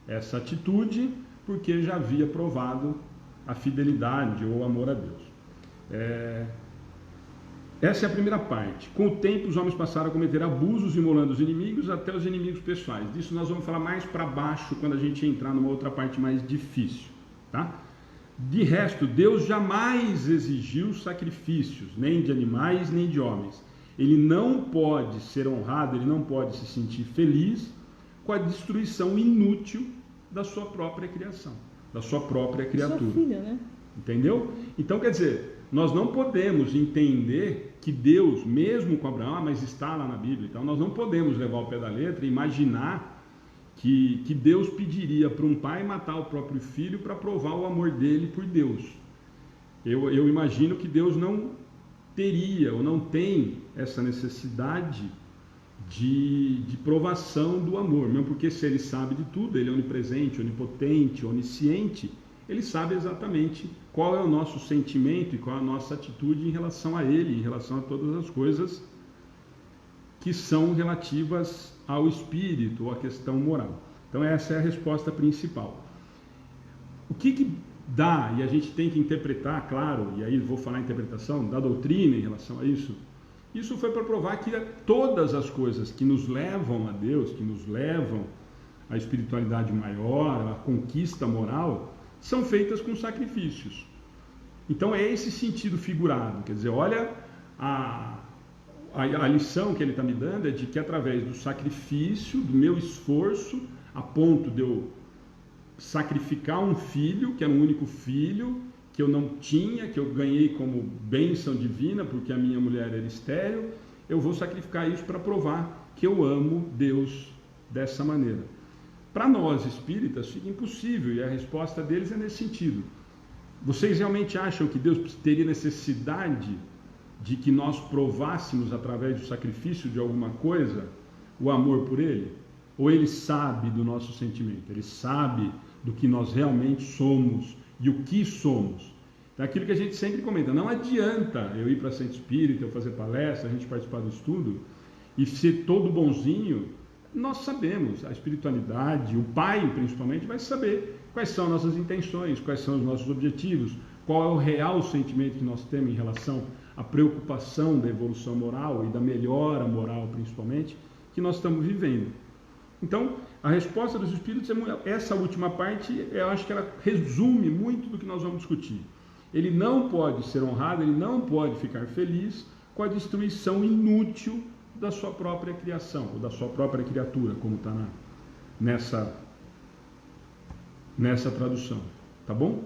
[SPEAKER 1] essa atitude, porque já havia provado a fidelidade ou o amor a Deus. Essa é a primeira parte. Com o tempo, os homens passaram a cometer abusos, imolando os inimigos, até os inimigos pessoais. Disso nós vamos falar mais para baixo, quando a gente entrar numa outra parte mais difícil, tá? De resto, Deus jamais exigiu sacrifícios, nem de animais, nem de homens. Ele não pode ser honrado, ele não pode se sentir feliz com a destruição inútil da sua própria criação, da sua própria criatura.
[SPEAKER 2] Sua filha, né?
[SPEAKER 1] Entendeu? Então, quer dizer, nós não podemos entender que Deus, mesmo com Abraão, mas está lá na Bíblia, então nós não podemos levar ao pé da letra e imaginar que Deus pediria para um pai matar o próprio filho para provar o amor dele por Deus. Eu imagino que Deus não teria ou não tem essa necessidade de provação do amor, mesmo porque se ele sabe de tudo, ele é onipresente, onipotente, onisciente, ele sabe exatamente qual é o nosso sentimento e qual é a nossa atitude em relação a ele, em relação a todas as coisas que são relativas ao espírito ou à questão moral. Então essa é a resposta principal. O que dá, e a gente tem que interpretar, claro, e aí vou falar a interpretação da doutrina em relação a isso, isso foi para provar que todas as coisas que nos levam a Deus, que nos levam à espiritualidade maior, à conquista moral, são feitas com sacrifícios. Então é esse sentido figurado, quer dizer, olha a lição que ele está me dando é de que através do sacrifício, do meu esforço, a ponto de eu sacrificar um filho, que era um único filho, que eu não tinha, que eu ganhei como bênção divina, porque a minha mulher era estéril, eu vou sacrificar isso para provar que eu amo Deus dessa maneira. Para nós espíritas fica impossível, e a resposta deles é nesse sentido. Vocês realmente acham que Deus teria necessidade de que nós provássemos através do sacrifício de alguma coisa o amor por Ele? Ou Ele sabe do nosso sentimento? Ele sabe do que nós realmente somos e o que somos? Então, aquilo que a gente sempre comenta, não adianta eu ir para Centro Espírita, eu fazer palestra, a gente participar do estudo e ser todo bonzinho. Nós sabemos, a espiritualidade, o Pai principalmente vai saber quais são as nossas intenções, quais são os nossos objetivos, qual é o real sentimento que nós temos em relação à preocupação da evolução moral e da melhora moral principalmente, que nós estamos vivendo. Então, a resposta dos espíritos, essa última parte, eu acho que ela resume muito do que nós vamos discutir. Ele não pode ser honrado, ele não pode ficar feliz com a destruição inútil da sua própria criação, ou da sua própria criatura, como está nessa tradução. Tá bom?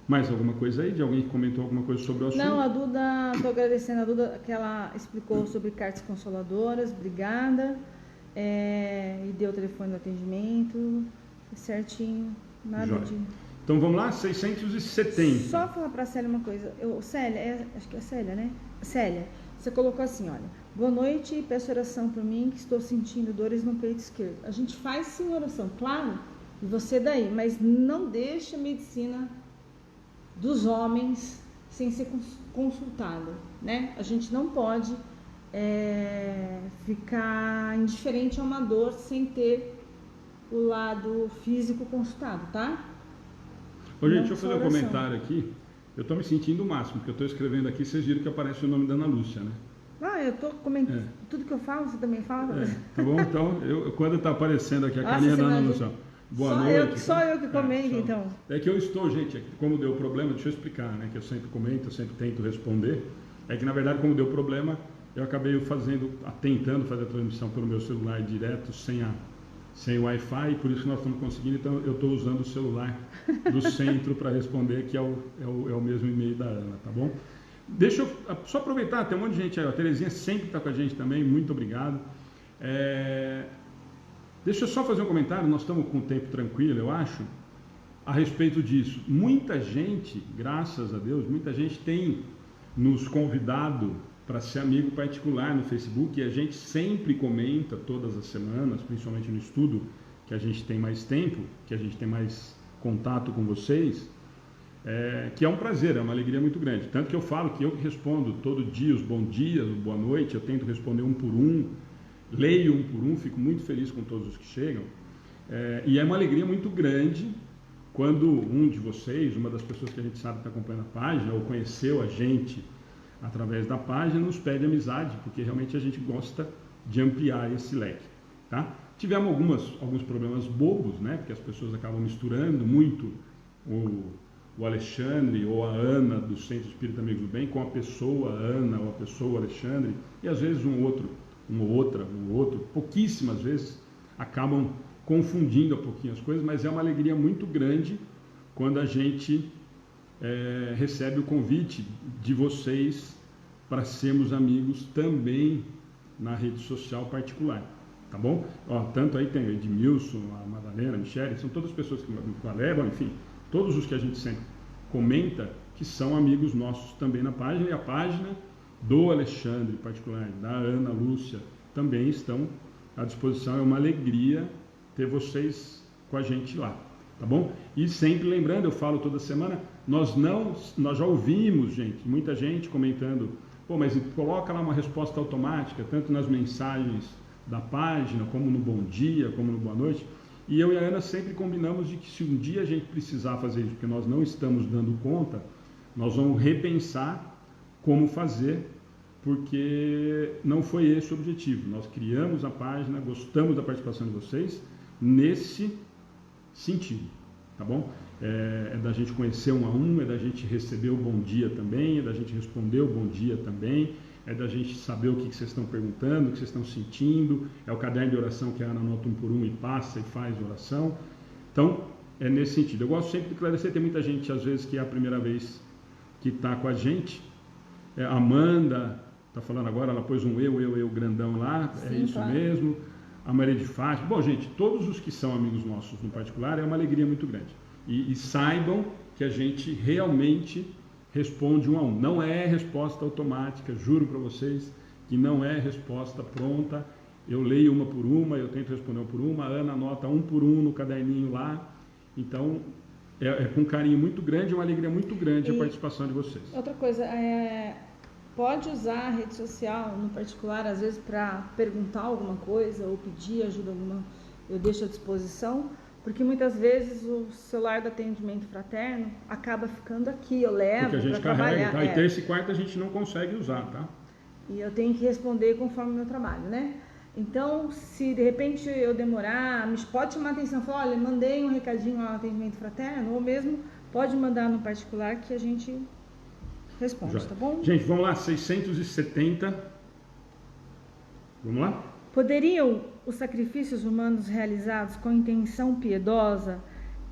[SPEAKER 1] Mais alguma coisa aí? De alguém que comentou alguma coisa sobre o assunto?
[SPEAKER 2] Não, a Duda, estou agradecendo a Duda que ela explicou sobre cartas consoladoras, obrigada. E deu o telefone do atendimento, certinho, nada
[SPEAKER 1] Jóia.
[SPEAKER 2] de...
[SPEAKER 1] Então vamos lá, 670.
[SPEAKER 2] Só falar para a Célia uma coisa. Célia, acho que é Célia, né? Célia, você colocou assim, olha, boa noite, peço oração por mim, que estou sentindo dores no peito esquerdo. A gente faz sim oração, claro, e você daí, mas não deixa a medicina dos homens sem ser consultada, né? A gente não pode ficar indiferente a uma dor sem ter o lado físico consultado, tá?
[SPEAKER 1] Ô, gente, deixa eu fazer um comentário aqui. Eu estou me sentindo o máximo, porque eu estou escrevendo aqui, vocês viram que aparece o nome da Ana Lúcia, né?
[SPEAKER 2] Eu estou comentando. Tudo que eu falo, você também fala?
[SPEAKER 1] Tá bom? Então, quando está aparecendo aqui a carinha da Ana Lúcia, boa noite.
[SPEAKER 2] Só eu que comento, então.
[SPEAKER 1] É que eu estou, gente, como deu problema, deixa eu explicar, né? Que eu sempre comento, eu sempre tento responder. É que, na verdade, como deu problema, eu acabei tentando fazer a transmissão pelo meu celular direto, sem o Wi-Fi, por isso que nós estamos conseguindo, então eu estou usando o celular do centro para responder, que é o mesmo e-mail da Ana, tá bom? Deixa eu só aproveitar, tem um monte de gente aí, a Terezinha sempre está com a gente também, muito obrigado. Deixa eu só fazer um comentário, nós estamos com o tempo tranquilo, eu acho, a respeito disso. Muita gente, graças a Deus, muita gente tem nos convidado para ser amigo particular no Facebook, e a gente sempre comenta todas as semanas, principalmente no estudo, que a gente tem mais tempo, que a gente tem mais contato com vocês, que é um prazer, é uma alegria muito grande. Tanto que eu falo que eu que respondo todo dia os bom dias, boa noite, eu tento responder um por um, leio um por um, fico muito feliz com todos os que chegam, e é uma alegria muito grande quando um de vocês, uma das pessoas que a gente sabe que está acompanhando a página, ou conheceu a gente através da página, nos pede amizade, porque realmente a gente gosta de ampliar esse leque, tá? Tivemos alguns problemas bobos, né? Porque as pessoas acabam misturando muito o Alexandre ou a Ana do Centro Espírita Amigos do Bem com a pessoa Ana ou a pessoa Alexandre, e às vezes um ou outro, pouquíssimas vezes acabam confundindo um pouquinho as coisas, mas é uma alegria muito grande quando a gente recebe o convite de vocês para sermos amigos também na rede social particular, tá bom? Ó, tanto aí tem o Edmilson, a Madalena, a Michele, são todas pessoas que me levam, enfim, todos os que a gente sempre comenta que são amigos nossos também na página, e a página do Alexandre em particular, da Ana Lúcia, também estão à disposição. É uma alegria ter vocês com a gente lá, tá bom? E sempre lembrando, eu falo toda semana, nós já ouvimos, gente, muita gente comentando, pô, mas coloca lá uma resposta automática, tanto nas mensagens da página, como no bom dia, como no boa noite. E eu e a Ana sempre combinamos de que se um dia a gente precisar fazer isso, porque nós não estamos dando conta, nós vamos repensar como fazer, porque não foi esse o objetivo. Nós criamos a página, gostamos da participação de vocês nesse sentido, tá bom? É da gente conhecer um a um, é da gente receber o bom dia também, é da gente responder o bom dia também, é da gente saber o que vocês estão perguntando, o que vocês estão sentindo, é o caderno de oração que a Ana anota um por um e passa e faz oração. Então, é nesse sentido. Eu gosto sempre de esclarecer, tem muita gente, às vezes, que é a primeira vez que está com a gente. A Amanda está falando agora, ela pôs um eu grandão lá, sim, é isso, claro. Mesmo. A Maria de Fátima. Bom, gente, todos os que são amigos nossos no particular, é uma alegria muito grande. E saibam que a gente realmente responde um a um. Não é resposta automática, juro para vocês que não é resposta pronta. Eu leio uma por uma, eu tento responder uma por uma, a Ana anota um por um no caderninho lá. Então, é com um carinho muito grande, uma alegria muito grande a participação de vocês.
[SPEAKER 2] Outra coisa, pode usar a rede social no particular, às vezes, para perguntar alguma coisa ou pedir ajuda alguma, eu deixo à disposição. Porque muitas vezes o celular do atendimento fraterno acaba ficando aqui, eu levo.
[SPEAKER 1] Porque a gente carrega, tá? E terça e quarta a gente não consegue usar, tá?
[SPEAKER 2] E eu tenho que responder conforme o meu trabalho, né? Então, se de repente eu demorar, pode chamar a atenção, falar, olha, mandei um recadinho ao atendimento fraterno, ou mesmo pode mandar no particular que a gente responde, tá bom?
[SPEAKER 1] Gente, vamos lá, 670. Vamos lá?
[SPEAKER 2] Poderiam os sacrifícios humanos realizados com intenção piedosa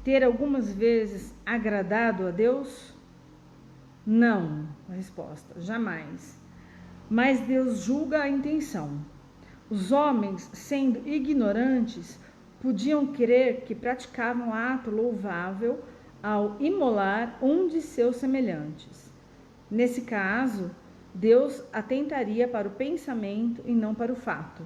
[SPEAKER 2] ter algumas vezes agradado a Deus? Não, a resposta, jamais. Mas Deus julga a intenção. Os homens, sendo ignorantes, podiam crer que praticavam ato louvável ao imolar um de seus semelhantes. Nesse caso, Deus atentaria para o pensamento e não para o fato.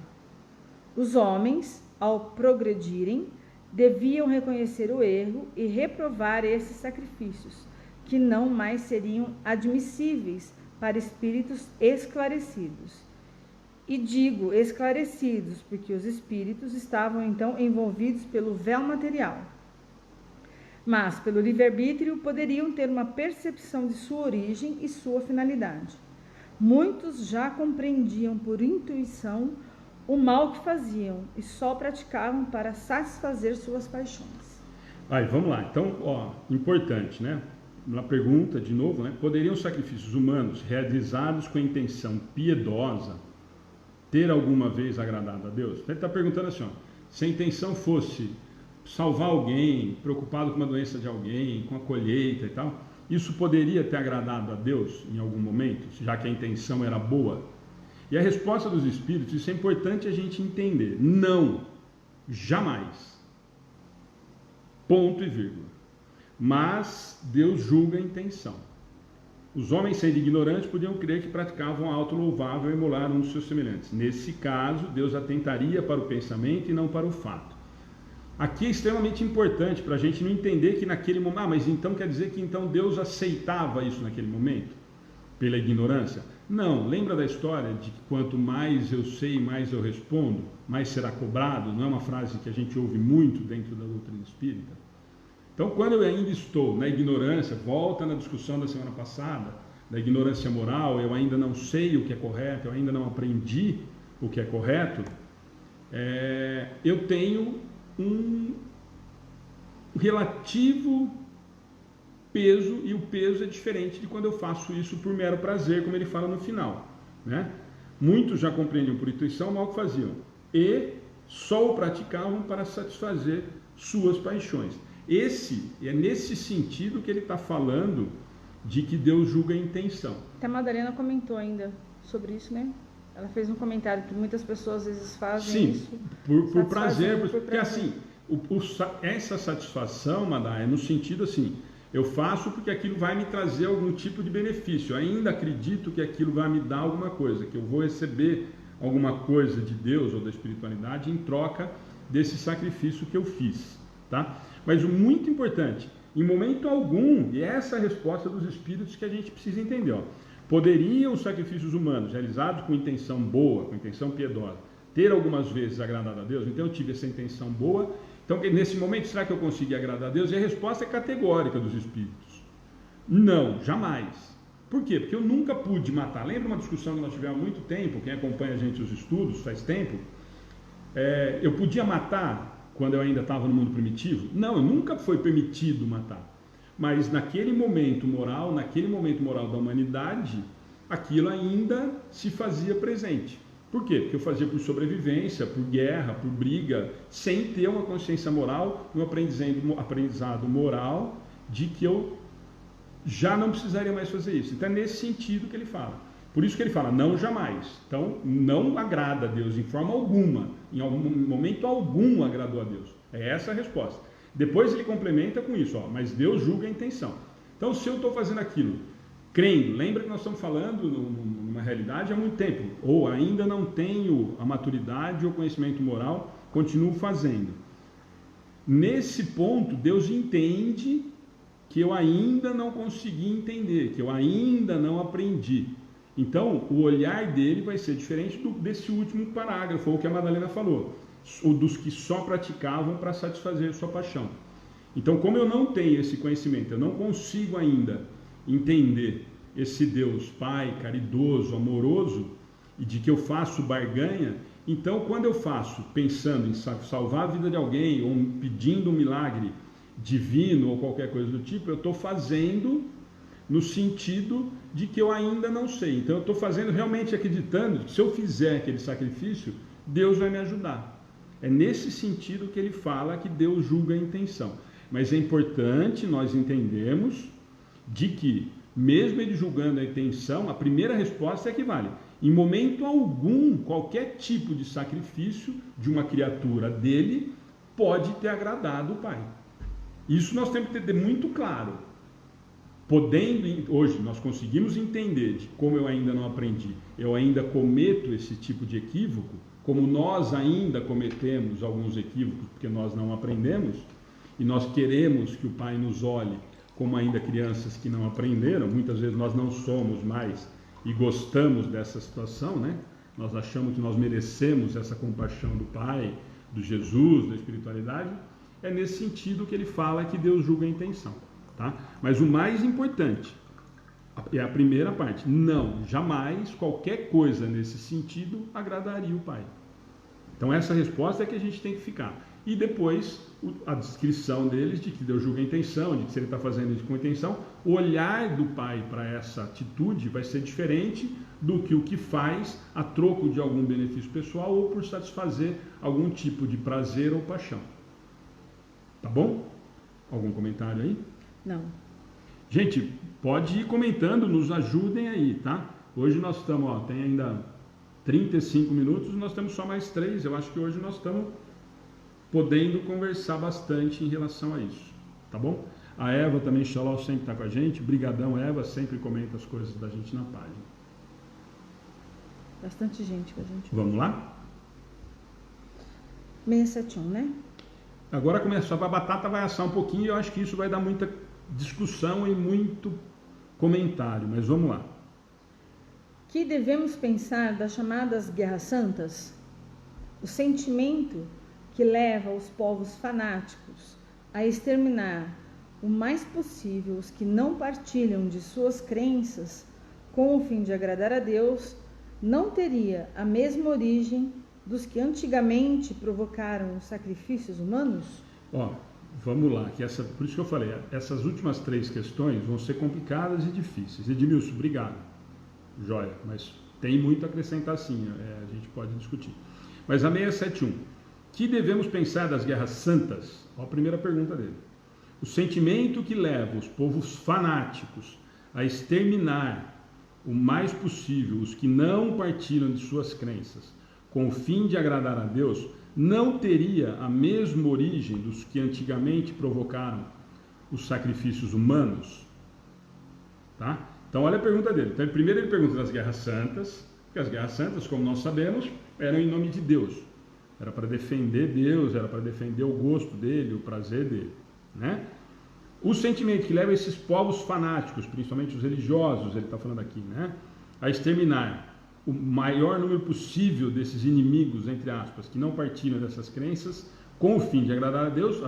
[SPEAKER 2] Os homens, ao progredirem, deviam reconhecer o erro e reprovar esses sacrifícios, que não mais seriam admissíveis para espíritos esclarecidos. E digo esclarecidos, porque os espíritos estavam então envolvidos pelo véu material. Mas, pelo livre-arbítrio, poderiam ter uma percepção de sua origem e sua finalidade. Muitos já compreendiam por intuição o mal que faziam e só praticavam para satisfazer suas paixões.
[SPEAKER 1] Aí, vamos lá. Então, importante, né? Uma pergunta, de novo, né? Poderiam sacrifícios humanos realizados com a intenção piedosa ter alguma vez agradado a Deus? Ele está perguntando assim, se a intenção fosse salvar alguém, preocupado com uma doença de alguém, com a colheita e tal, isso poderia ter agradado a Deus em algum momento, já que a intenção era boa? E a resposta dos espíritos, isso é importante a gente entender. Não, jamais. Ponto e vírgula. Mas Deus julga a intenção. Os homens, sendo ignorantes, podiam crer que praticavam ato louvável e emular um dos seus semelhantes. Nesse caso, Deus atentaria para o pensamento e não para o fato. Aqui é extremamente importante para a gente não entender que naquele momento, mas então quer dizer que então Deus aceitava isso naquele momento? pela ignorância? Não, lembra da história de que quanto mais eu sei, mais eu respondo, mais será cobrado? Não é uma frase que a gente ouve muito dentro da doutrina espírita? Então, quando eu ainda estou na ignorância, volta na discussão da semana passada, da ignorância moral, eu ainda não sei o que é correto, eu ainda não aprendi o que é correto, eu tenho um relativo peso, e o peso é diferente de quando eu faço isso por mero prazer, como ele fala no final, né? Muitos já compreendiam por intuição mal que faziam, e só o praticavam para satisfazer suas paixões. É nesse sentido que ele está falando de que Deus julga a intenção.
[SPEAKER 2] Até a Madalena comentou ainda sobre isso, né? Ela fez um comentário que muitas pessoas às vezes fazem isso.
[SPEAKER 1] Por prazer, porque assim, essa satisfação, Madá, é no sentido assim, eu faço porque aquilo vai me trazer algum tipo de benefício, eu ainda acredito que aquilo vai me dar alguma coisa, que eu vou receber alguma coisa de Deus ou da espiritualidade em troca desse sacrifício que eu fiz, tá? Mas o muito importante, em momento algum, e essa é a resposta dos espíritos que a gente precisa entender, ó, poderiam os sacrifícios humanos realizados com intenção boa, com intenção piedosa, ter algumas vezes agradado a Deus? Então eu tive essa intenção boa, então nesse momento será que eu consegui agradar a Deus? E a resposta é categórica dos espíritos: não, jamais. Por quê? Porque eu nunca pude matar. Lembra uma discussão que nós tivemos há muito tempo, quem acompanha a gente os estudos faz tempo? Eu podia matar quando eu ainda estava no mundo primitivo? Não, nunca foi permitido matar. Mas naquele momento moral da humanidade, aquilo ainda se fazia presente. Por quê? Porque eu fazia por sobrevivência, por guerra, por briga, sem ter uma consciência moral, um aprendizado moral de que eu já não precisaria mais fazer isso. Então é nesse sentido que ele fala. Por isso que ele fala, não jamais. Então não agrada a Deus em forma alguma, em algum momento algum agradou a Deus. É essa a resposta. Depois ele complementa com isso, ó, mas Deus julga a intenção. Então se eu estou fazendo aquilo, crendo, lembra que nós estamos falando numa realidade há muito tempo, ou ainda não tenho a maturidade ou conhecimento moral, continuo fazendo. Nesse ponto, Deus entende que eu ainda não consegui entender, que eu ainda não aprendi. Então, o olhar dele vai ser diferente desse último parágrafo, ou que a Madalena falou, ou dos que só praticavam para satisfazer sua paixão. Então, como eu não tenho esse conhecimento, eu não consigo ainda entender esse Deus Pai, caridoso, amoroso, e de que eu faço barganha, então quando eu faço pensando em salvar a vida de alguém, ou pedindo um milagre divino, ou qualquer coisa do tipo, eu estou fazendo no sentido de que eu ainda não sei. Então eu estou fazendo realmente acreditando que se eu fizer aquele sacrifício, Deus vai me ajudar. É nesse sentido que ele fala que Deus julga a intenção. Mas é importante nós entendermos de que, mesmo ele julgando a intenção, a primeira resposta é que vale. Em momento algum, qualquer tipo de sacrifício de uma criatura dele pode ter agradado o Pai. Isso nós temos que ter muito claro. Hoje nós conseguimos entender de como eu ainda não aprendi, eu ainda cometo esse tipo de equívoco, como nós ainda cometemos alguns equívocos porque nós não aprendemos, e nós queremos que o Pai nos olhe como ainda crianças que não aprenderam. Muitas vezes nós não somos mais e gostamos dessa situação, né? Nós achamos que nós merecemos essa compaixão do Pai, do Jesus, da espiritualidade. É nesse sentido que ele fala que Deus julga a intenção, tá? Mas o mais importante é a primeira parte. Não, jamais qualquer coisa nesse sentido agradaria o Pai. Então essa resposta é que a gente tem que ficar. E depois a descrição deles de que Deus julga a intenção, de que se ele está fazendo isso com intenção, o olhar do Pai para essa atitude vai ser diferente do que o que faz a troco de algum benefício pessoal ou por satisfazer algum tipo de prazer ou paixão. Tá bom? Algum comentário aí?
[SPEAKER 2] Não.
[SPEAKER 1] Gente, pode ir comentando, nos ajudem aí, tá? Hoje nós estamos, ó, tem ainda 35 minutos, nós temos só mais 3. Eu acho que hoje nós estamos podendo conversar bastante em relação a isso, tá bom? A Eva também, Shalom, sempre está com a gente. Brigadão, Eva, sempre comenta as coisas da gente na página.
[SPEAKER 2] Bastante gente com a gente.
[SPEAKER 1] Vamos lá?
[SPEAKER 2] 671, né?
[SPEAKER 1] Agora começou, a batata vai assar um pouquinho e eu acho que isso vai dar muita discussão e muito comentário, mas vamos lá.
[SPEAKER 2] Que devemos pensar das chamadas guerras santas? O sentimento que leva os povos fanáticos a exterminar o mais possível os que não partilham de suas crenças com o fim de agradar a Deus, não teria a mesma origem dos que antigamente provocaram os sacrifícios humanos?
[SPEAKER 1] Vamos lá, por isso que eu falei, essas últimas 3 questões vão ser complicadas e difíceis. Edmilson, obrigado. Joia, mas tem muito a acrescentar sim, a gente pode discutir. Mas a 671, que devemos pensar das guerras santas? A primeira pergunta dele. O sentimento que leva os povos fanáticos a exterminar o mais possível os que não partilham de suas crenças, com o fim de agradar a Deus, não teria a mesma origem dos que antigamente provocaram os sacrifícios humanos? Tá? Então olha a pergunta dele. Então, primeiro ele pergunta das guerras santas, porque as guerras santas, como nós sabemos, eram em nome de Deus. Era para defender Deus, era para defender o gosto dele, o prazer dele, né? O sentimento que leva esses povos fanáticos, principalmente os religiosos, ele está falando aqui, né, a exterminar o maior número possível desses inimigos, entre aspas, que não partilham dessas crenças, com o fim de agradar a Deus,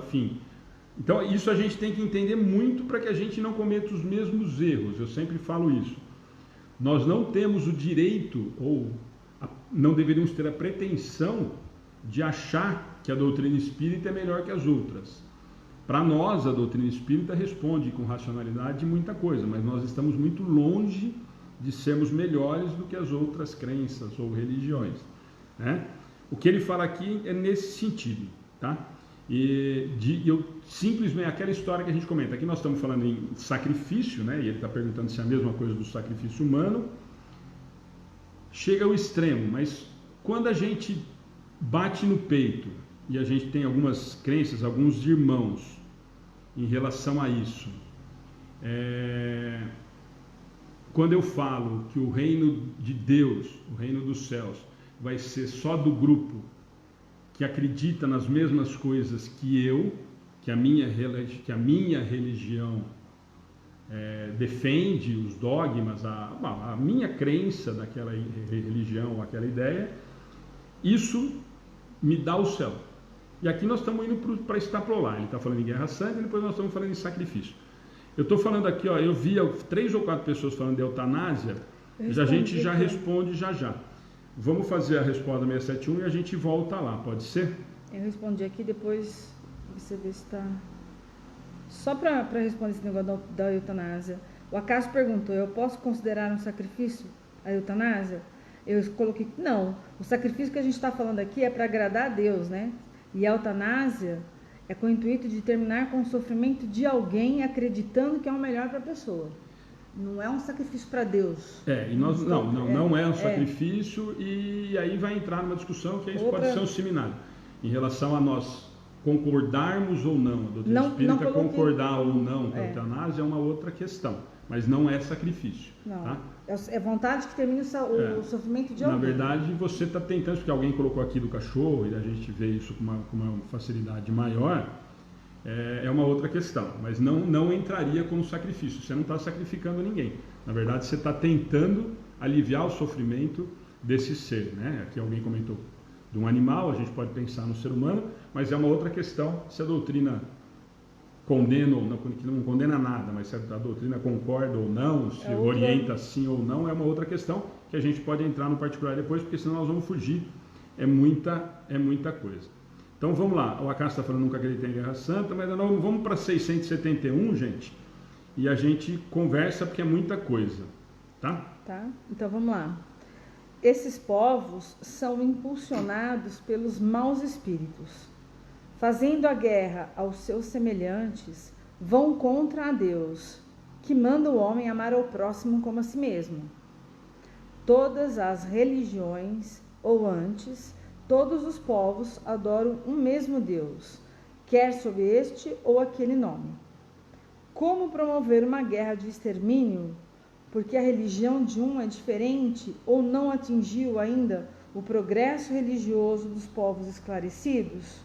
[SPEAKER 1] Então, isso a gente tem que entender muito para que a gente não cometa os mesmos erros. Eu sempre falo isso. Nós não temos o direito, ou não deveríamos ter a pretensão de achar que a doutrina espírita é melhor que as outras. Para nós, a doutrina espírita responde com racionalidade muita coisa, mas nós estamos muito longe de sermos melhores do que as outras crenças ou religiões, né? O que ele fala aqui é nesse sentido, tá? Eu simplesmente, aquela história que a gente comenta, aqui nós estamos falando em sacrifício, né? E ele está perguntando se é a mesma coisa do sacrifício humano, chega ao extremo, mas quando a gente bate no peito e a gente tem algumas crenças, alguns irmãos em relação a isso, quando eu falo que o reino de Deus, o reino dos céus, vai ser só do grupo que acredita nas mesmas coisas que eu, que a minha religião defende, os dogmas, a minha crença daquela religião, aquela ideia, isso me dá o céu. E aqui nós estamos indo para extrapolar. Ele está falando em guerra santa e depois nós estamos falando em sacrifício. Eu estou falando aqui, eu vi 3 ou 4 pessoas falando de eutanásia, a gente já responde já. Vamos fazer a resposta 671 e a gente volta lá, pode ser?
[SPEAKER 2] Eu respondi aqui, depois você vê se está... Só para responder esse negócio da eutanásia. O Acaso perguntou, eu posso considerar um sacrifício a eutanásia? Eu coloquei, não. O sacrifício que a gente está falando aqui é para agradar a Deus, né? E a eutanásia é com o intuito de terminar com o sofrimento de alguém acreditando que é o melhor para a pessoa. Não é um sacrifício para Deus.
[SPEAKER 1] Não é um sacrifício, e aí vai entrar numa discussão que isso pode ser um seminário. Em relação a nós concordarmos ou não, a doutrina espírita concordar ou não com a eutanásia é uma outra questão, mas não é sacrifício.
[SPEAKER 2] Não.
[SPEAKER 1] Tá?
[SPEAKER 2] É vontade que termine o sofrimento de alguém.
[SPEAKER 1] Na verdade, você está tentando, porque alguém colocou aqui do cachorro e a gente vê isso com uma facilidade maior, é uma outra questão, mas não entraria como sacrifício. Você não está sacrificando ninguém. Na verdade, você está tentando aliviar o sofrimento desse ser, né? Aqui alguém comentou de um animal, a gente pode pensar no ser humano, mas é uma outra questão se a doutrina condena ou não, que não condena nada, mas se a doutrina concorda ou não, se orienta sim ou não, é uma outra questão que a gente pode entrar no particular depois, porque senão nós vamos fugir. É muita coisa. Então vamos lá, o Acaso está falando nunca acreditei em Guerra Santa, mas nós vamos para 671, gente, e a gente conversa porque é muita coisa, tá?
[SPEAKER 2] Tá, então vamos lá. Esses povos são impulsionados pelos maus espíritos. Fazendo a guerra aos seus semelhantes, vão contra a Deus, que manda o homem amar ao próximo como a si mesmo. Todas as religiões, ou antes, todos os povos adoram um mesmo Deus, quer sob este ou aquele nome. Como promover uma guerra de extermínio? Porque a religião de um é diferente ou não atingiu ainda o progresso religioso dos povos esclarecidos?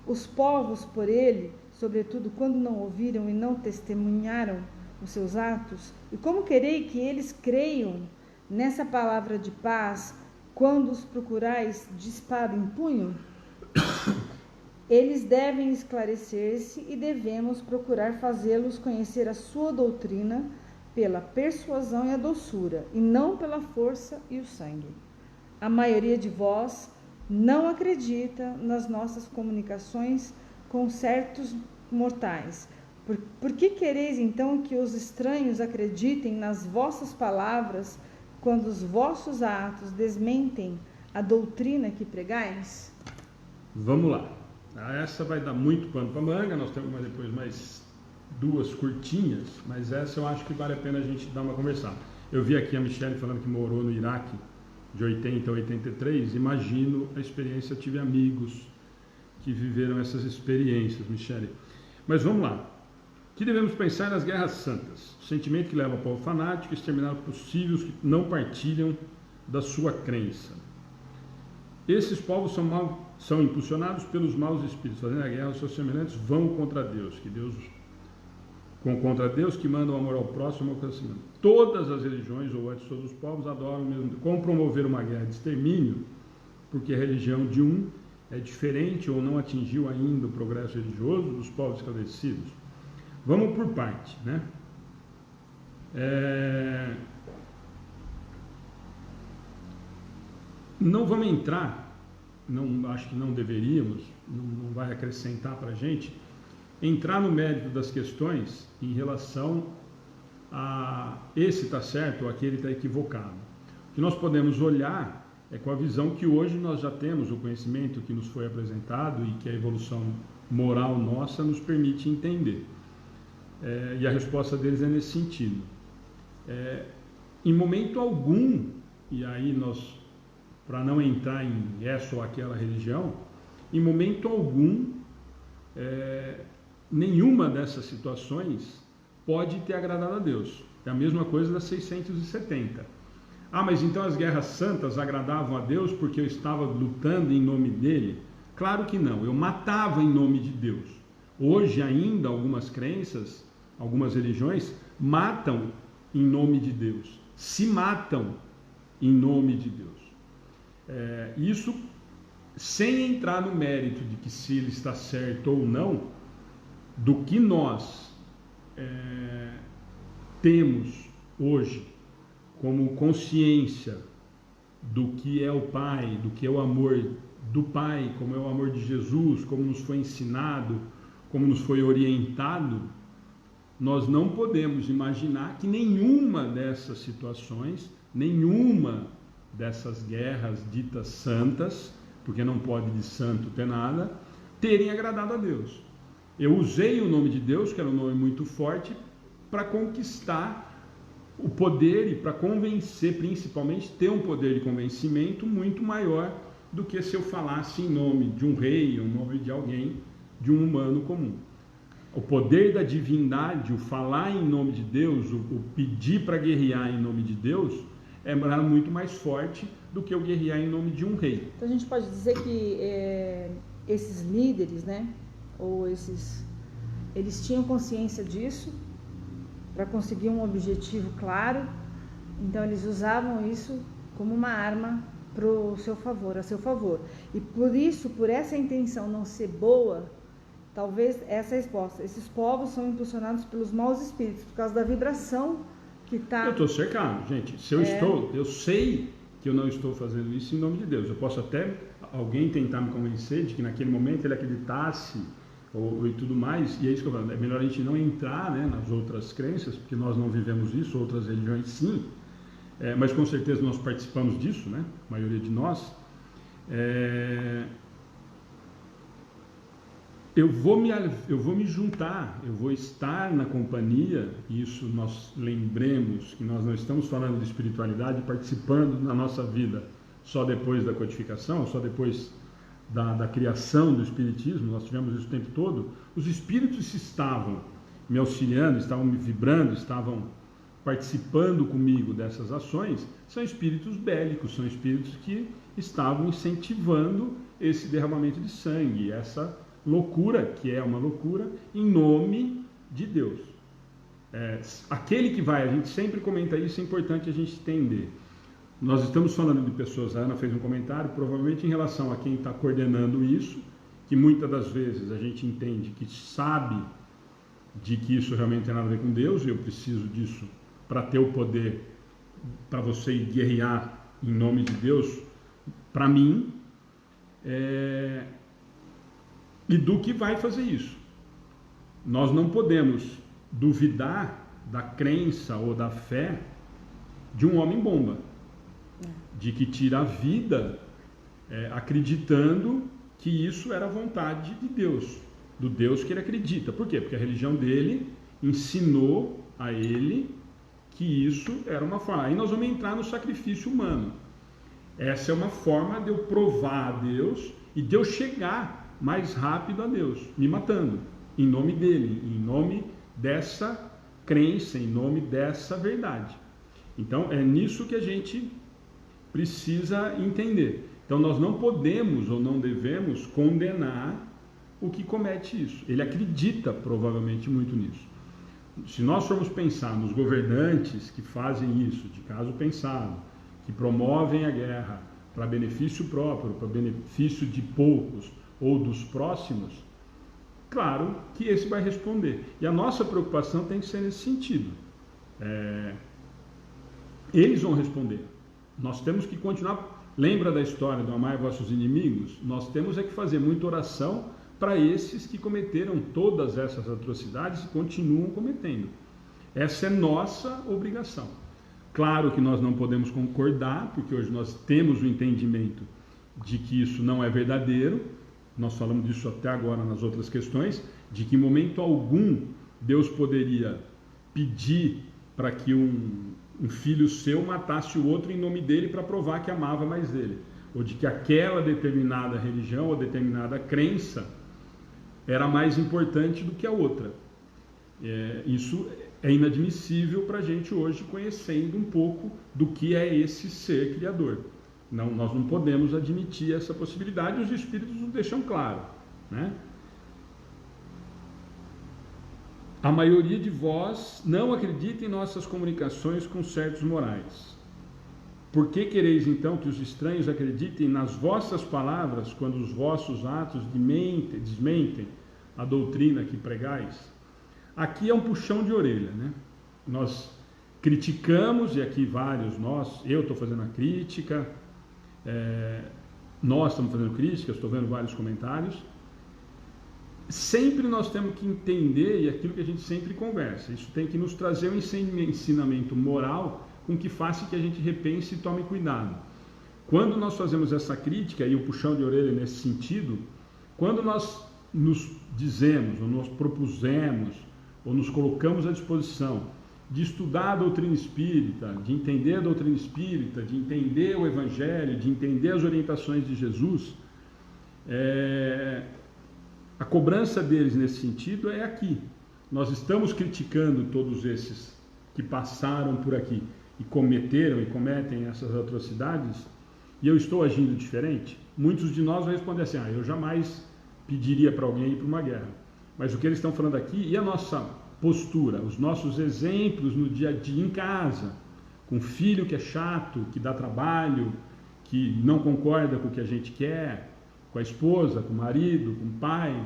[SPEAKER 2] Os povos, por ele, sobretudo quando não ouviram e não testemunharam os seus atos, e como querei que eles creiam nessa palavra de paz, quando os procurais de espada em punho? Eles devem esclarecer-se e devemos procurar fazê-los conhecer a sua doutrina pela persuasão e a doçura, e não pela força e o sangue. A maioria de vós não acredita nas nossas comunicações com certos mortais. Por que quereis então que os estranhos acreditem nas vossas palavras, quando os vossos atos desmentem a doutrina que pregais?
[SPEAKER 1] Vamos lá. Essa vai dar muito pano para manga, nós temos depois mais 2 curtinhas, mas essa eu acho que vale a pena a gente dar uma conversada. Eu vi aqui a Michele falando que morou no Iraque de 80 a 83, imagino a experiência, tive amigos que viveram essas experiências, Michele. Mas vamos lá. Que devemos pensar nas guerras santas, o sentimento que leva ao povo fanático a exterminar os possíveis que não partilham da sua crença. Esses povos são impulsionados pelos maus espíritos, fazendo a guerra aos seus semelhantes, vão contra Deus, contra Deus que manda o amor ao próximo ao conhecimento. Todas as religiões, ou antes todos os povos, adoram o mesmo Deus. Como promover uma guerra de extermínio, porque a religião de um é diferente ou não atingiu ainda o progresso religioso dos povos esclarecidos. Vamos por parte, né? Não vamos entrar, acho que não deveríamos, não vai acrescentar para a gente, entrar no mérito das questões em relação a esse está certo ou aquele está equivocado. O que nós podemos olhar é com a visão que hoje nós já temos, o conhecimento que nos foi apresentado e que a evolução moral nossa nos permite entender. E a resposta deles é nesse sentido. Em momento algum, e aí nós, para não entrar em essa ou aquela religião, em momento algum, nenhuma dessas situações pode ter agradado a Deus. É a mesma coisa das 670. Mas então as guerras santas agradavam a Deus porque eu estava lutando em nome dele? Claro que não, eu matava em nome de Deus. Hoje ainda algumas crenças, algumas religiões matam em nome de Deus, se matam em nome de Deus. Isso sem entrar no mérito de que se ele está certo ou não, do que nós temos hoje como consciência do que é o Pai, do que é o amor do Pai, como é o amor de Jesus, como nos foi ensinado, como nos foi orientado, nós não podemos imaginar que nenhuma dessas situações, nenhuma dessas guerras ditas santas, porque não pode de santo ter nada, terem agradado a Deus. Eu usei o nome de Deus, que era um nome muito forte, para conquistar o poder e para convencer, principalmente, ter um poder de convencimento muito maior do que se eu falasse em nome de um rei, em nome de alguém, de um humano comum. O poder da divindade, o falar em nome de Deus, o pedir para guerrear em nome de Deus, é muito mais forte do que o guerrear em nome de um rei.
[SPEAKER 2] Então a gente pode dizer que esses líderes, né, ou eles tinham consciência disso para conseguir um objetivo claro, então eles usavam isso como uma arma pro seu favor, a seu favor. E por isso, por essa intenção não ser boa, talvez essa é a resposta. Esses povos são impulsionados pelos maus espíritos, por causa da vibração que está...
[SPEAKER 1] Eu estou cercado, gente. Se eu sei que eu não estou fazendo isso em nome de Deus. Eu posso até alguém tentar me convencer de que naquele momento ele acreditasse e tudo mais, e é isso que eu falo. É melhor a gente não entrar, né, nas outras crenças, porque nós não vivemos isso, outras religiões sim, mas com certeza nós participamos disso, né, a maioria de nós. Eu vou me juntar, eu vou estar na companhia, e isso nós lembremos que nós não estamos falando de espiritualidade participando na nossa vida só depois da codificação, só depois da criação do espiritismo, nós tivemos isso o tempo todo. Os espíritos estavam me auxiliando, estavam me vibrando, estavam participando comigo dessas ações, são espíritos bélicos, são espíritos que estavam incentivando esse derramamento de sangue, essa loucura, que é uma loucura, em nome de Deus. Aquele que vai, a gente sempre comenta isso, é importante a gente entender. nós estamos falando de pessoas, a Ana fez um comentário, provavelmente em relação a quem está coordenando isso, que muitas das vezes a gente entende que sabe de que isso realmente tem nada a ver com Deus, e eu preciso disso para ter o poder, para você guerrear em nome de Deus, para mim, e do que vai fazer isso. Nós não podemos duvidar da crença ou da fé de um homem-bomba, de que tira a vida acreditando que isso era a vontade de Deus, do Deus que ele acredita. Por quê? Porque a religião dele ensinou a ele que isso era uma forma. Aí nós vamos entrar no sacrifício humano. Essa é uma forma de eu provar a Deus e de eu chegar mais rápido a Deus, me matando, em nome dele, em nome dessa crença, em nome dessa verdade. Então é nisso que a gente precisa entender. Então nós não podemos ou não devemos condenar o que comete isso. Ele acredita provavelmente muito nisso. Se nós formos pensar nos governantes que fazem isso, de caso pensado, que promovem a guerra para benefício próprio, para benefício de poucos ou dos próximos, claro que esse vai responder. E a nossa preocupação tem que ser nesse sentido. Eles vão responder. Nós temos que continuar. Lembra da história do amai vossos inimigos? Nós temos que fazer muita oração para esses que cometeram todas essas atrocidades e continuam cometendo. Essa é nossa obrigação. Claro que nós não podemos concordar, porque hoje nós temos o entendimento de que isso não é verdadeiro. Nós falamos disso até agora nas outras questões, de que em momento algum Deus poderia pedir para que um filho seu matasse o outro em nome dele para provar que amava mais ele, ou de que aquela determinada religião ou determinada crença era mais importante do que a outra. Isso é inadmissível para a gente hoje, conhecendo um pouco do que é esse ser criador. Não, nós não podemos admitir essa possibilidade, os Espíritos nos deixam claro, né? A maioria de vós não acredita em nossas comunicações com certos morais. Por que quereis então que os estranhos acreditem nas vossas palavras quando os vossos atos desmentem a doutrina que pregais? Aqui é um puxão de orelha, né? Nós criticamos, e aqui vários eu estou fazendo a crítica, nós estamos fazendo críticas, estou vendo vários comentários. Sempre nós temos que entender, e aquilo que a gente sempre conversa, isso tem que nos trazer um ensinamento moral com que faça que a gente repense e tome cuidado. Quando nós fazemos essa crítica e o puxão de orelha nesse sentido, quando nós nos dizemos, ou nos propusemos, ou nos colocamos à disposição de estudar a doutrina espírita, de entender a doutrina espírita, de entender o Evangelho, de entender as orientações de Jesus, a cobrança deles nesse sentido é aqui. Nós estamos criticando todos esses que passaram por aqui e cometeram e cometem essas atrocidades, e eu estou agindo diferente? Muitos de nós vão responder assim, eu jamais pediria para alguém ir para uma guerra. Mas o que eles estão falando aqui, e a nossa postura, os nossos exemplos no dia a dia em casa, com filho que é chato, que dá trabalho, que não concorda com o que a gente quer, com a esposa, com o marido, com o pai,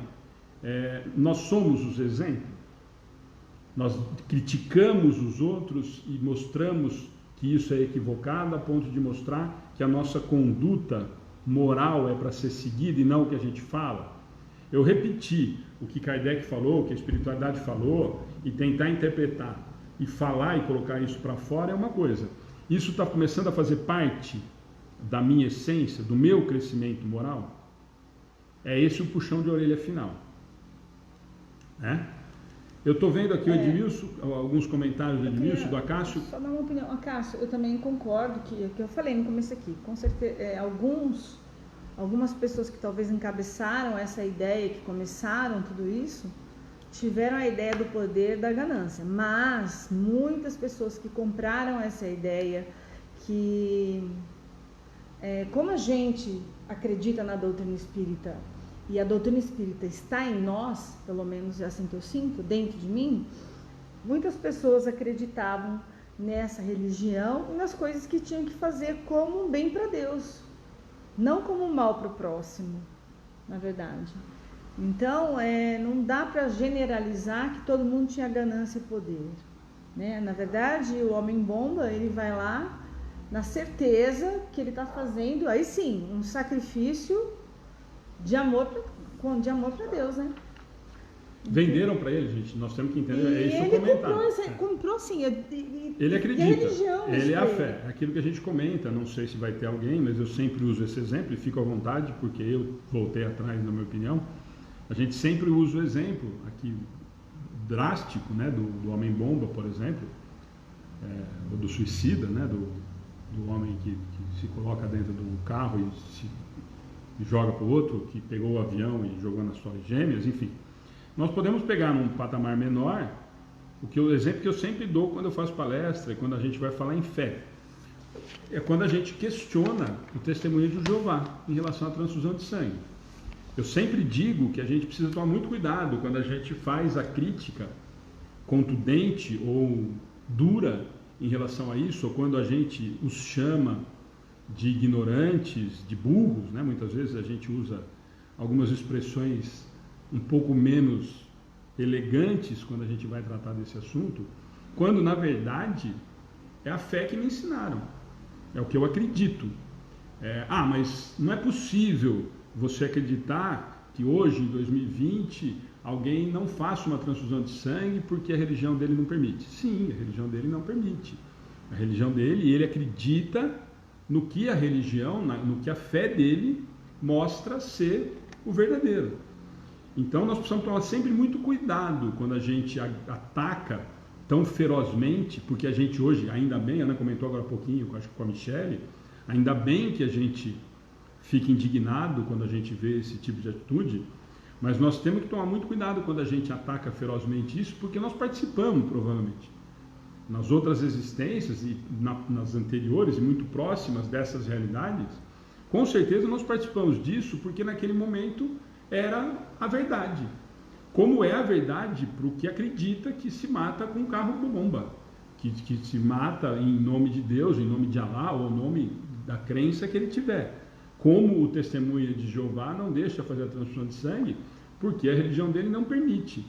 [SPEAKER 1] nós somos os exemplos. Nós criticamos os outros e mostramos que isso é equivocado a ponto de mostrar que a nossa conduta moral é para ser seguida e não o que a gente fala. Eu repeti o que Kardec falou, o que a espiritualidade falou, e tentar interpretar e falar e colocar isso para fora é uma coisa. Isso está começando a fazer parte da minha essência, do meu crescimento moral? É esse o puxão de orelha final. Eu estou vendo aqui o Edmilson, alguns comentários do Edmilson, do Acácio.
[SPEAKER 2] Só dar uma opinião. Acácio, eu também concordo que eu falei no começo aqui, com certeza, algumas pessoas que talvez encabeçaram essa ideia, que começaram tudo isso, tiveram a ideia do poder da ganância, mas muitas pessoas que compraram essa ideia, que como a gente acredita na doutrina espírita, e a doutrina espírita está em nós, pelo menos é assim que eu sinto, dentro de mim, muitas pessoas acreditavam nessa religião e nas coisas que tinham que fazer como um bem para Deus, não como um mal para o próximo, na verdade. Então, não dá para generalizar que todo mundo tinha ganância e poder, né? Na verdade, o homem-bomba, ele vai lá na certeza que ele está fazendo, aí sim, um sacrifício de amor para Deus, né?
[SPEAKER 1] Venderam para ele, gente, nós temos que entender,
[SPEAKER 2] e
[SPEAKER 1] é isso
[SPEAKER 2] ele
[SPEAKER 1] o comentário.
[SPEAKER 2] comprou sim.
[SPEAKER 1] Ele acredita,
[SPEAKER 2] e a religião,
[SPEAKER 1] ele é a fé, aquilo que a gente comenta, não sei se vai ter alguém, mas eu sempre uso esse exemplo e fico à vontade, porque eu voltei atrás na minha opinião, a gente sempre usa o exemplo aqui drástico, né, do homem-bomba, por exemplo, ou do suicida, né, do homem que se coloca dentro de um carro e joga para o outro, que pegou o avião e jogou nas Torres Gêmeas, enfim. Nós podemos pegar num patamar menor o exemplo que eu sempre dou quando eu faço palestra e quando a gente vai falar em fé. É quando a gente questiona o testemunho de Jeová em relação à transfusão de sangue. Eu sempre digo que a gente precisa tomar muito cuidado quando a gente faz a crítica contundente ou dura em relação a isso, ou quando a gente os chama de ignorantes, de burros, né? Muitas vezes a gente usa algumas expressões um pouco menos elegantes quando a gente vai tratar desse assunto, quando na verdade é a fé que me ensinaram, é o que eu acredito. Mas não é possível você acreditar que hoje, em 2020, alguém não faça uma transfusão de sangue porque a religião dele não permite. Sim, a religião dele não permite. A religião dele, ele acredita no que a religião, no que a fé dele mostra ser o verdadeiro. Então nós precisamos tomar sempre muito cuidado quando a gente ataca tão ferozmente, porque a gente hoje, ainda bem, a Ana comentou agora há pouquinho, acho que com a Michele, ainda bem que a gente fica indignado quando a gente vê esse tipo de atitude, mas nós temos que tomar muito cuidado quando a gente ataca ferozmente isso, porque nós participamos, provavelmente. Nas outras existências e nas anteriores e muito próximas dessas realidades, com certeza nós participamos disso, porque naquele momento era a verdade. Como é a verdade para o que acredita que se mata com carro-bomba, que se mata em nome de Deus, em nome de Alá, ou em nome da crença que ele tiver. Como o testemunho de Jeová não deixa fazer a transfusão de sangue, porque a religião dele não permite.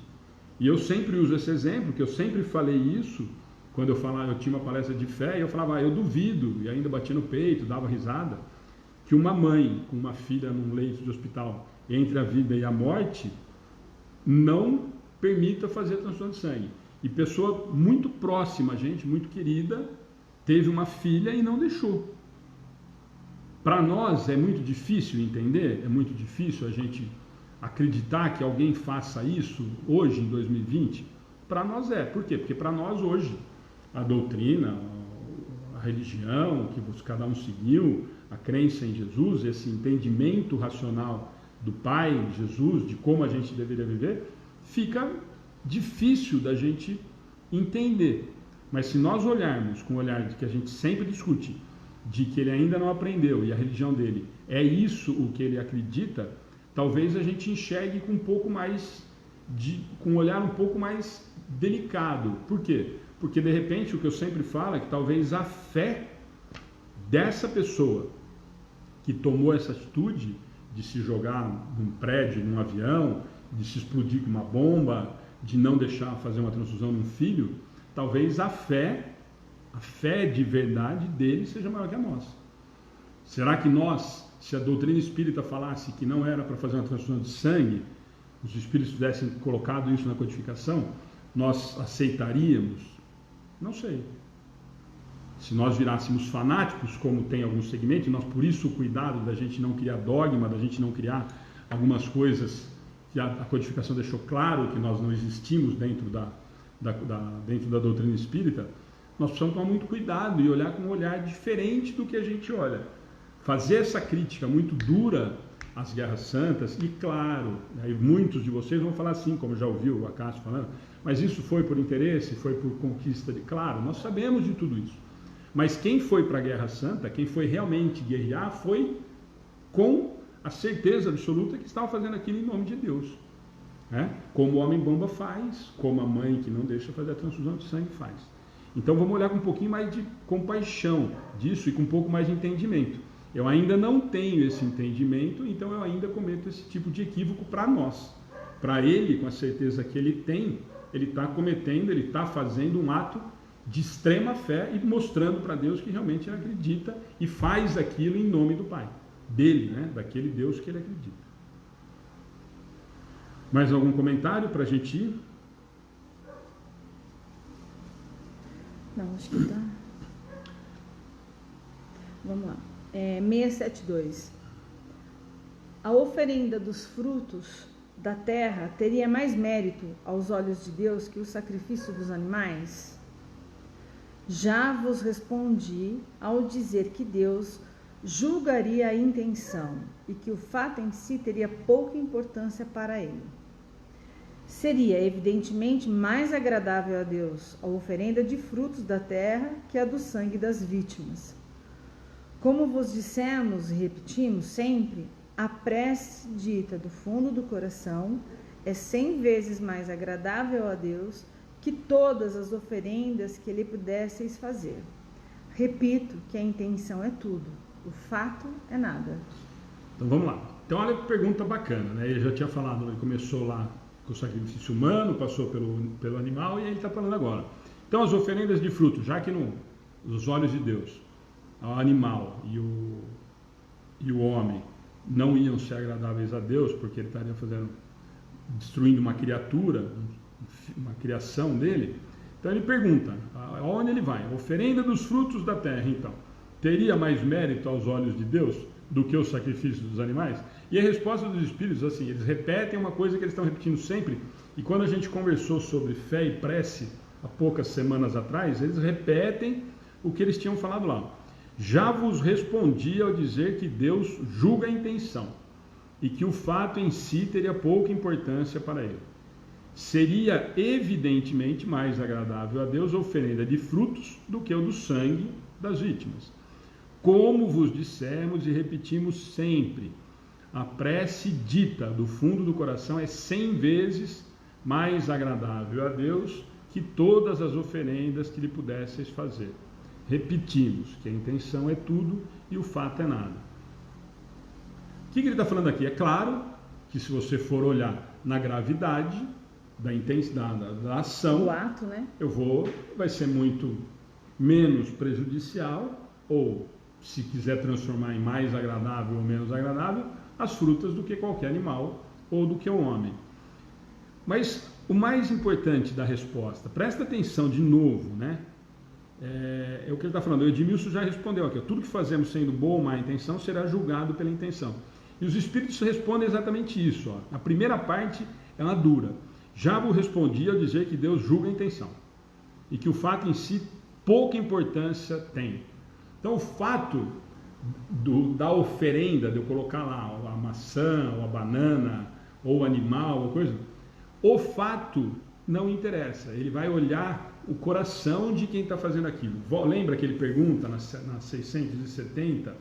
[SPEAKER 1] E eu sempre uso esse exemplo, que eu sempre falei isso, quando eu tinha uma palestra de fé, e eu falava, eu duvido, e ainda batia no peito, dava risada, que uma mãe com uma filha num leito de hospital, entre a vida e a morte, não permita fazer a transfusão de sangue. E pessoa muito próxima a gente, muito querida, teve uma filha e não deixou. Para nós é muito difícil entender, é muito difícil a gente acreditar que alguém faça isso hoje, em 2020. Para nós é. Por quê? Porque para nós hoje, a doutrina, a religião que cada um seguiu, a crença em Jesus, esse entendimento racional do Pai, Jesus, de como a gente deveria viver, fica difícil da gente entender. Mas se nós olharmos com o olhar de que a gente sempre discute, de que ele ainda não aprendeu e a religião dele é isso o que ele acredita, talvez a gente enxergue com um pouco mais com um olhar um pouco mais delicado. Por quê? Porque de repente o que eu sempre falo é que talvez a fé dessa pessoa que tomou essa atitude de se jogar num prédio, num avião, de se explodir com uma bomba, de não deixar fazer uma transfusão num filho, talvez a fé de verdade dele seja maior que a nossa. Será que nós, se a doutrina espírita falasse que não era para fazer uma transfusão de sangue, os espíritos tivessem colocado isso na codificação, nós aceitaríamos? Não sei. Se nós virássemos fanáticos, como tem alguns segmentos, nós por isso o cuidado da gente não criar dogma, da gente não criar algumas coisas que a codificação deixou claro que nós não existimos dentro dentro da doutrina espírita, nós precisamos tomar muito cuidado e olhar com um olhar diferente do que a gente olha. Fazer essa crítica muito dura às guerras santas, e claro, aí muitos de vocês vão falar assim, como já ouviu o Acácio falando, mas isso foi por interesse, foi por conquista de... Claro, nós sabemos de tudo isso. Mas quem foi para a Guerra Santa, quem foi realmente guerrear, foi com a certeza absoluta que estava fazendo aquilo em nome de Deus. Como o homem-bomba faz, como a mãe que não deixa fazer a transfusão de sangue faz. Então vamos olhar com um pouquinho mais de compaixão disso e com um pouco mais de entendimento. Eu ainda não tenho esse entendimento, então eu ainda cometo esse tipo de equívoco para nós. Para ele, com a certeza que ele tem, ele está cometendo, ele está fazendo um ato de extrema fé e mostrando para Deus que realmente ele acredita e faz aquilo em nome do Pai, dele, né? Daquele Deus que ele acredita. Mais algum comentário para a gente ir?
[SPEAKER 2] Não, acho que tá. Vamos lá. 672. A oferenda dos frutos da terra teria mais mérito aos olhos de Deus que o sacrifício dos animais? Já vos respondi ao dizer que Deus julgaria a intenção e que o fato em si teria pouca importância para ele. Seria evidentemente mais agradável a Deus a oferenda de frutos da terra que a do sangue das vítimas. Como vos dissemos e repetimos sempre, a prece dita do fundo do coração é 100 vezes mais agradável a Deus que todas as oferendas que lhe pudesseis fazer. Repito que a intenção é tudo, o fato é nada.
[SPEAKER 1] Então vamos lá. Então olha que pergunta bacana, né? Ele já tinha falado, ele começou lá com o sacrifício humano, passou pelo animal e ele está falando agora. Então as oferendas de fruto, já que nos olhos de Deus, o animal e o homem não iam ser agradáveis a Deus, porque ele estaria destruindo uma criatura, uma criação dele. Então ele pergunta, aonde ele vai? A oferenda dos frutos da terra, então, teria mais mérito aos olhos de Deus do que o sacrifício dos animais? E a resposta dos espíritos, assim, eles repetem uma coisa que eles estão repetindo sempre, e quando a gente conversou sobre fé e prece há poucas semanas atrás, eles repetem o que eles tinham falado lá. Já vos respondi ao dizer que Deus julga a intenção e que o fato em si teria pouca importância para ele. Seria evidentemente mais agradável a Deus a oferenda de frutos do que o do sangue das vítimas. Como vos dissemos e repetimos sempre, a prece dita do fundo do coração é 100 vezes mais agradável a Deus que todas as oferendas que lhe pudesseis fazer. Repetimos que a intenção é tudo e o fato é nada. O que ele está falando aqui? É claro que se você for olhar na gravidade da intensidade da ação,
[SPEAKER 2] o ato, né?
[SPEAKER 1] Vai ser muito menos prejudicial, ou se quiser transformar em mais agradável ou menos agradável, as frutas do que qualquer animal ou do que o homem. Mas o mais importante da resposta, presta atenção de novo, né? É o que ele está falando. O Edmilson já respondeu aqui: tudo que fazemos sendo boa ou má intenção será julgado pela intenção. E os espíritos respondem exatamente isso. Ó. A primeira parte é uma dura. Já vos respondi ao dizer que Deus julga a intenção e que o fato em si pouca importância tem. Então o fato da oferenda, de eu colocar lá a maçã, ou a banana, ou o animal, ou coisa, o fato não interessa. Ele vai olhar o coração de quem está fazendo aquilo. Lembra que ele pergunta na 670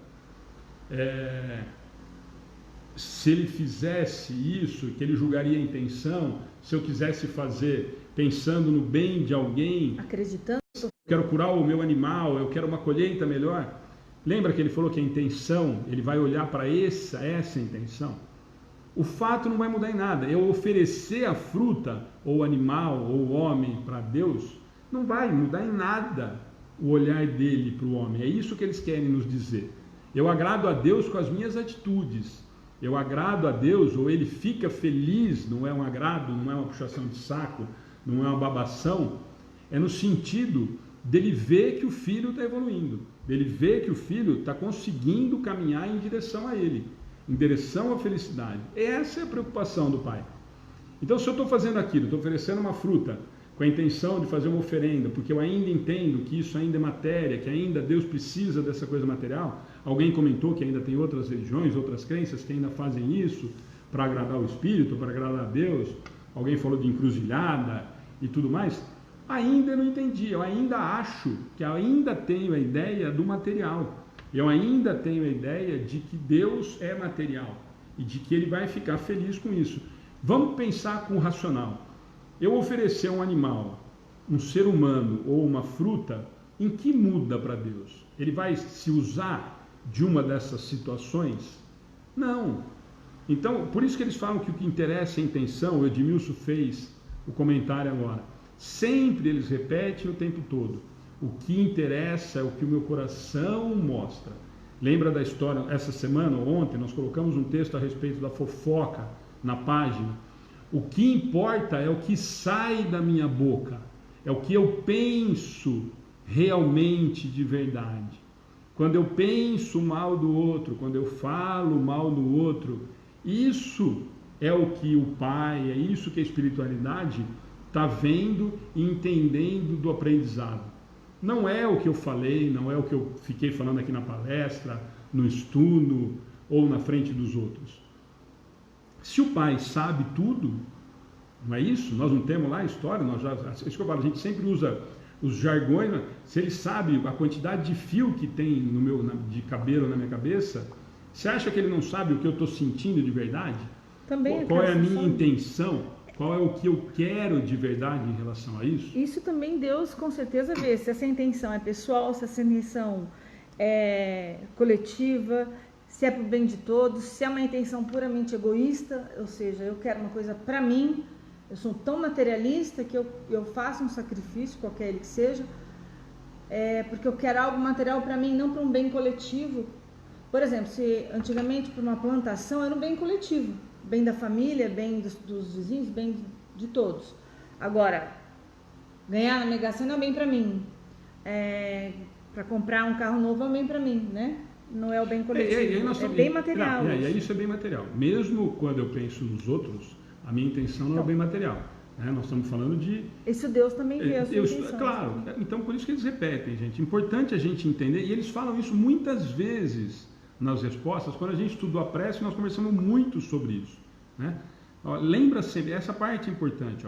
[SPEAKER 1] se ele fizesse isso, que ele julgaria a intenção, se eu quisesse fazer pensando no bem de alguém,
[SPEAKER 2] acreditando,
[SPEAKER 1] eu quero curar o meu animal, eu quero uma colheita melhor. Lembra que ele falou que a intenção, ele vai olhar para essa intenção? O fato não vai mudar em nada. Eu oferecer a fruta, ou o animal, ou o homem para Deus, não vai mudar em nada o olhar dele para o homem. É isso que eles querem nos dizer. Eu agrado a Deus com as minhas atitudes. Eu agrado a Deus, ou ele fica feliz, não é um agrado, não é uma puxação de saco, não é uma babação. É no sentido dele ver que o filho está evoluindo, dele ver que o filho está conseguindo caminhar em direção a ele, em direção à felicidade. Essa é a preocupação do pai. Então, se eu estou fazendo aquilo, estou oferecendo uma fruta com a intenção de fazer uma oferenda, porque eu ainda entendo que isso ainda é matéria, que ainda Deus precisa dessa coisa material. Alguém comentou que ainda tem outras religiões, outras crenças que ainda fazem isso para agradar o Espírito, para agradar a Deus. Alguém falou de encruzilhada e tudo mais. Ainda não entendi, eu ainda acho que ainda tenho a ideia do material. Eu ainda tenho a ideia de que Deus é material e de que Ele vai ficar feliz com isso. Vamos pensar com o racional. Eu oferecer um animal um ser humano ou uma fruta, em que muda para Deus? Ele vai se usar de uma dessas situações? Não. Então, por isso que eles falam que o que interessa é a intenção. O Edmilson fez o comentário agora. Sempre eles repetem o tempo todo. O que interessa é o que o meu coração mostra. Lembra da história, essa semana ou ontem, nós colocamos um texto a respeito da fofoca na página. O que importa é o que sai da minha boca. É o que eu penso realmente de verdade. Quando eu penso mal do outro, quando eu falo mal do outro, isso é o que o Pai, é isso que a espiritualidade está vendo e entendendo do aprendizado. Não é o que eu falei, não é o que eu fiquei falando aqui na palestra, no estudo ou na frente dos outros. Se o Pai sabe tudo, não é isso? Nós não temos lá a história, isso que eu falo, a gente sempre usa os jargões. Se ele sabe a quantidade de fio que tem de cabelo na minha cabeça, você acha que ele não sabe o que eu estou sentindo de verdade?
[SPEAKER 2] Também
[SPEAKER 1] qual é a minha intenção? Qual é o que eu quero de verdade em relação a isso?
[SPEAKER 2] Isso também Deus com certeza vê, se essa intenção é pessoal, se essa intenção é coletiva, se é para o bem de todos, se é uma intenção puramente egoísta, ou seja, eu quero uma coisa para mim, eu sou tão materialista que eu faço um sacrifício, qualquer ele que seja, porque eu quero algo material para mim, não para um bem coletivo. Por exemplo, se antigamente para uma plantação era um bem coletivo, bem da família, bem dos vizinhos, bem de todos. Agora, ganhar na Mega Sena é um bem para mim. Para comprar um carro novo é um bem para mim, né? Não é o bem coletivo, é bem material.
[SPEAKER 1] Isso é bem material. Mesmo quando eu penso nos outros, a minha intenção não é o bem material. Né? Nós estamos falando de...
[SPEAKER 2] Isso Deus também vê a sua intenção.
[SPEAKER 1] Claro. Então, por isso que eles repetem, gente. Importante a gente entender, e eles falam isso muitas vezes nas respostas. Quando a gente estudou a prece, nós conversamos muito sobre isso. Né? Lembra sempre, essa parte é importante.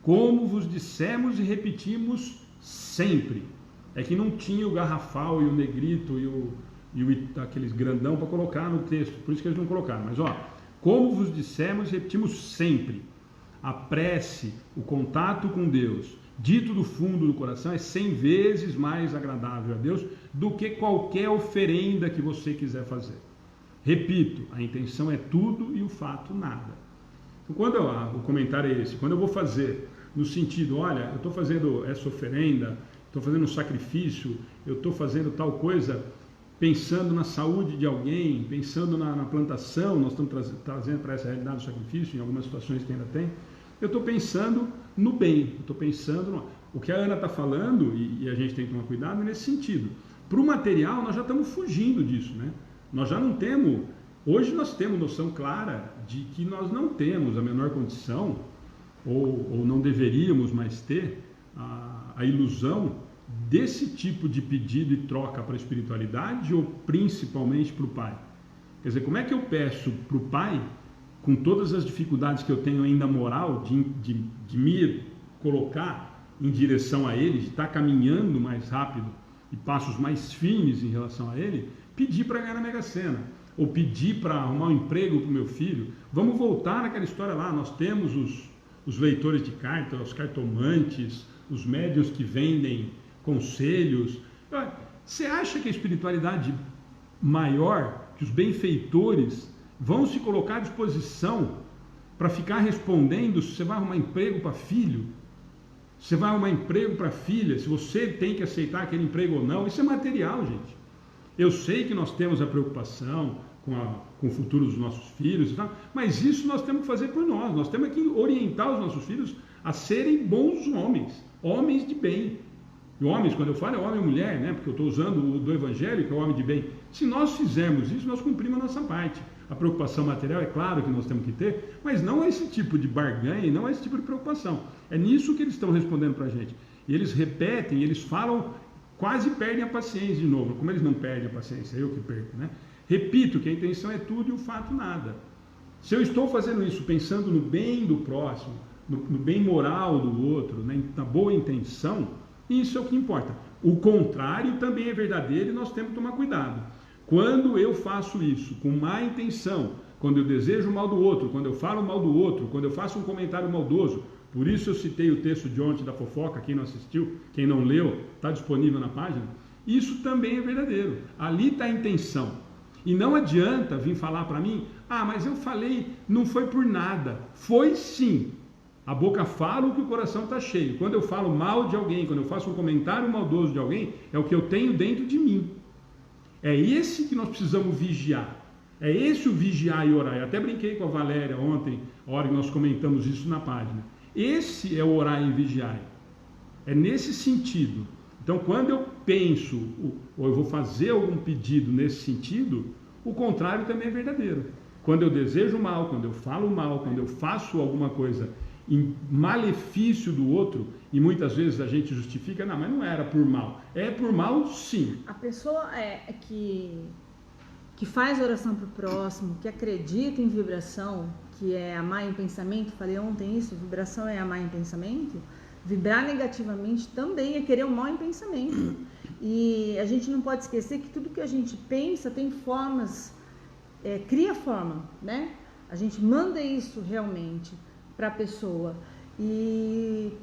[SPEAKER 1] Como vos dissemos e repetimos sempre. É que não tinha o garrafal e o negrito e aqueles grandão para colocar no texto. Por isso que eles não colocaram. Mas, como vos dissemos e repetimos sempre. A prece, o contato com Deus, dito do fundo do coração, é 100 vezes mais agradável a Deus do que qualquer oferenda que você quiser fazer. Repito, a intenção é tudo e o fato nada. Então, quando o comentário é esse, quando eu vou fazer no sentido, olha, eu estou fazendo essa oferenda, estou fazendo um sacrifício, eu estou fazendo tal coisa, pensando na saúde de alguém, pensando na plantação, nós estamos trazendo para essa realidade do sacrifício, em algumas situações que ainda tem, eu estou pensando no bem, eu estou pensando o que a Ana está falando, e a gente tem que tomar cuidado nesse sentido. Para o material, nós já estamos fugindo disso, né? Nós já não temos, hoje nós temos noção clara de que nós não temos a menor condição, ou não deveríamos mais ter, a ilusão desse tipo de pedido e troca para a espiritualidade ou principalmente para o Pai. Quer dizer, como é que eu peço para o Pai, com todas as dificuldades que eu tenho ainda moral, de me colocar em direção a Ele, de estar caminhando mais rápido e passos mais firmes em relação a Ele, pedir para ganhar na Mega Sena, ou pedir para arrumar um emprego para o meu filho? Vamos voltar naquela história lá, nós temos os leitores de cartas, os cartomantes, os médiuns que vendem conselhos. Você acha que a espiritualidade maior, que os benfeitores vão se colocar à disposição para ficar respondendo se você vai arrumar emprego para filho, se você vai arrumar emprego para filha, se você tem que aceitar aquele emprego ou não? Isso é material, gente. Eu sei que nós temos a preocupação com o futuro dos nossos filhos e tal, mas isso nós temos que fazer por nós temos que orientar os nossos filhos a serem bons homens de bem. E homens, quando eu falo, é homem ou mulher, né? Porque eu estou usando o do Evangelho, que é o homem de bem. Se nós fizermos isso, nós cumprimos a nossa parte. A preocupação material, é claro que nós temos que ter, mas não é esse tipo de barganha, não é esse tipo de preocupação. É nisso que eles estão respondendo para a gente. E eles repetem, eles falam, quase perdem a paciência de novo. Como eles não perdem a paciência, eu que perco, né? Repito que a intenção é tudo e o fato nada. Se eu estou fazendo isso pensando no bem do próximo, no bem moral do outro, na boa intenção, isso é o que importa. O contrário também é verdadeiro e nós temos que tomar cuidado. Quando eu faço isso com má intenção, quando eu desejo o mal do outro, quando eu falo mal do outro, quando eu faço um comentário maldoso, Por isso eu citei o texto de ontem da fofoca, quem não assistiu, quem não leu, está disponível na página. Isso também é verdadeiro. Ali está a intenção. E não adianta vir falar para mim, mas eu falei, não foi por nada. Foi sim. A boca fala o que o coração está cheio. Quando eu falo mal de alguém, quando eu faço um comentário maldoso de alguém, é o que eu tenho dentro de mim. É esse que nós precisamos vigiar. É esse o vigiar e orar. Eu até brinquei com a Valéria ontem, a hora que nós comentamos isso na página. Esse é o orar e vigiar. É nesse sentido. Então, quando eu penso, ou eu vou fazer algum pedido nesse sentido, o contrário também é verdadeiro. Quando eu desejo mal, quando eu falo mal, quando eu faço alguma coisa em malefício do outro, e muitas vezes a gente justifica, não, mas não era por mal. É por mal, sim.
[SPEAKER 2] A pessoa que faz oração para o próximo, que acredita em vibração, que é amar em pensamento, falei ontem isso, vibração é amar em pensamento, vibrar negativamente também é querer o mal em pensamento. E a gente não pode esquecer que tudo que a gente pensa tem formas, cria forma, né? A gente manda isso realmente para a pessoa e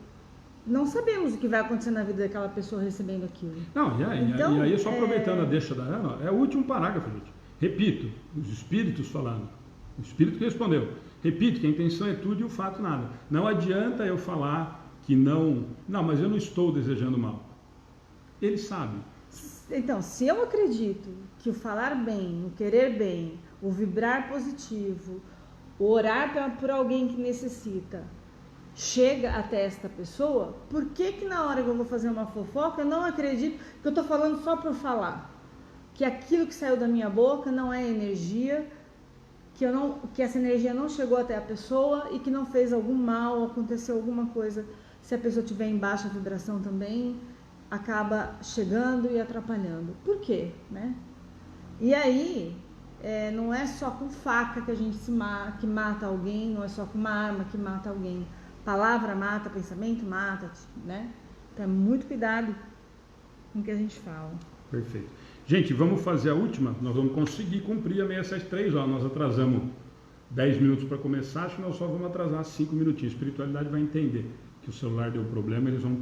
[SPEAKER 2] não sabemos o que vai acontecer na vida daquela pessoa recebendo aquilo.
[SPEAKER 1] Não, e aí só aproveitando a deixa da Ana, é o último parágrafo, gente. Repito, os espíritos falando, o espírito que respondeu. Repito que a intenção é tudo e o fato nada. Não adianta eu falar que não, mas eu não estou desejando mal. Ele sabe.
[SPEAKER 2] Então, se eu acredito que o falar bem, o querer bem, o vibrar positivo, o orar por alguém que necessita, chega até esta pessoa, por que na hora que eu vou fazer uma fofoca, eu não acredito que eu estou falando só por falar? Que aquilo que saiu da minha boca não é energia, que essa energia não chegou até a pessoa e que não fez algum mal, aconteceu alguma coisa. Se a pessoa estiver em baixa vibração também, acaba chegando e atrapalhando. Por quê? Né? E aí, não é só com faca que a gente que mata alguém, não é só com uma arma que mata alguém. Palavra mata, pensamento mata, né? Então, muito cuidado com o que a gente fala.
[SPEAKER 1] Perfeito. Gente, vamos fazer a última. Nós vamos conseguir cumprir a 673. Nós atrasamos 10 minutos para começar, acho que nós só vamos atrasar 5 minutinhos. A espiritualidade vai entender que o celular deu problema, eles vão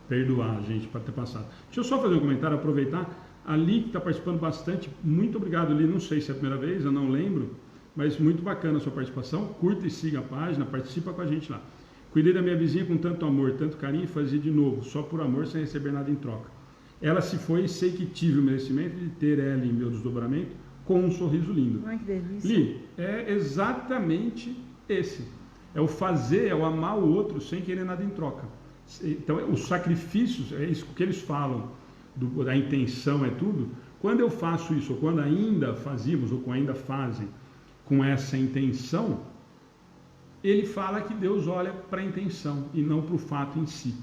[SPEAKER 1] perdoar a gente para ter passado. Deixa eu só fazer um comentário, aproveitar. A Li, que está participando bastante, muito obrigado, Li. Não sei se é a primeira vez, eu não lembro, mas muito bacana a sua participação. Curta e siga a página, participa com a gente lá. Cuidei da minha vizinha com tanto amor, tanto carinho e fazia de novo, só por amor, sem receber nada em troca. Ela se foi e sei que tive o merecimento de ter ela em meu desdobramento com um sorriso lindo.
[SPEAKER 2] Ai, que delícia.
[SPEAKER 1] Li, é exatamente esse. É o fazer, é o amar o outro sem querer nada em troca. Então, os sacrifícios, é isso que eles falam, da intenção é tudo. Quando eu faço isso, ou quando ainda fazíamos, ou quando ainda fazem com essa intenção, ele fala que Deus olha para a intenção e não para o fato em si.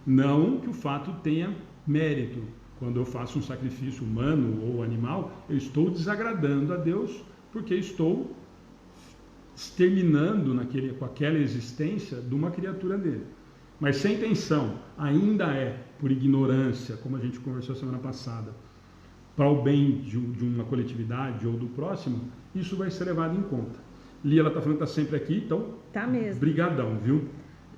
[SPEAKER 1] Não que o fato tenha mérito. Quando eu faço um sacrifício humano ou animal, eu estou desagradando a Deus porque estou exterminando com aquela existência de uma criatura dele. Mas se a intenção ainda é por ignorância, como a gente conversou semana passada, para o bem de uma coletividade ou do próximo, isso vai ser levado em conta. Li, ela está falando que está sempre aqui, então...
[SPEAKER 2] Tá mesmo.
[SPEAKER 1] Brigadão, viu?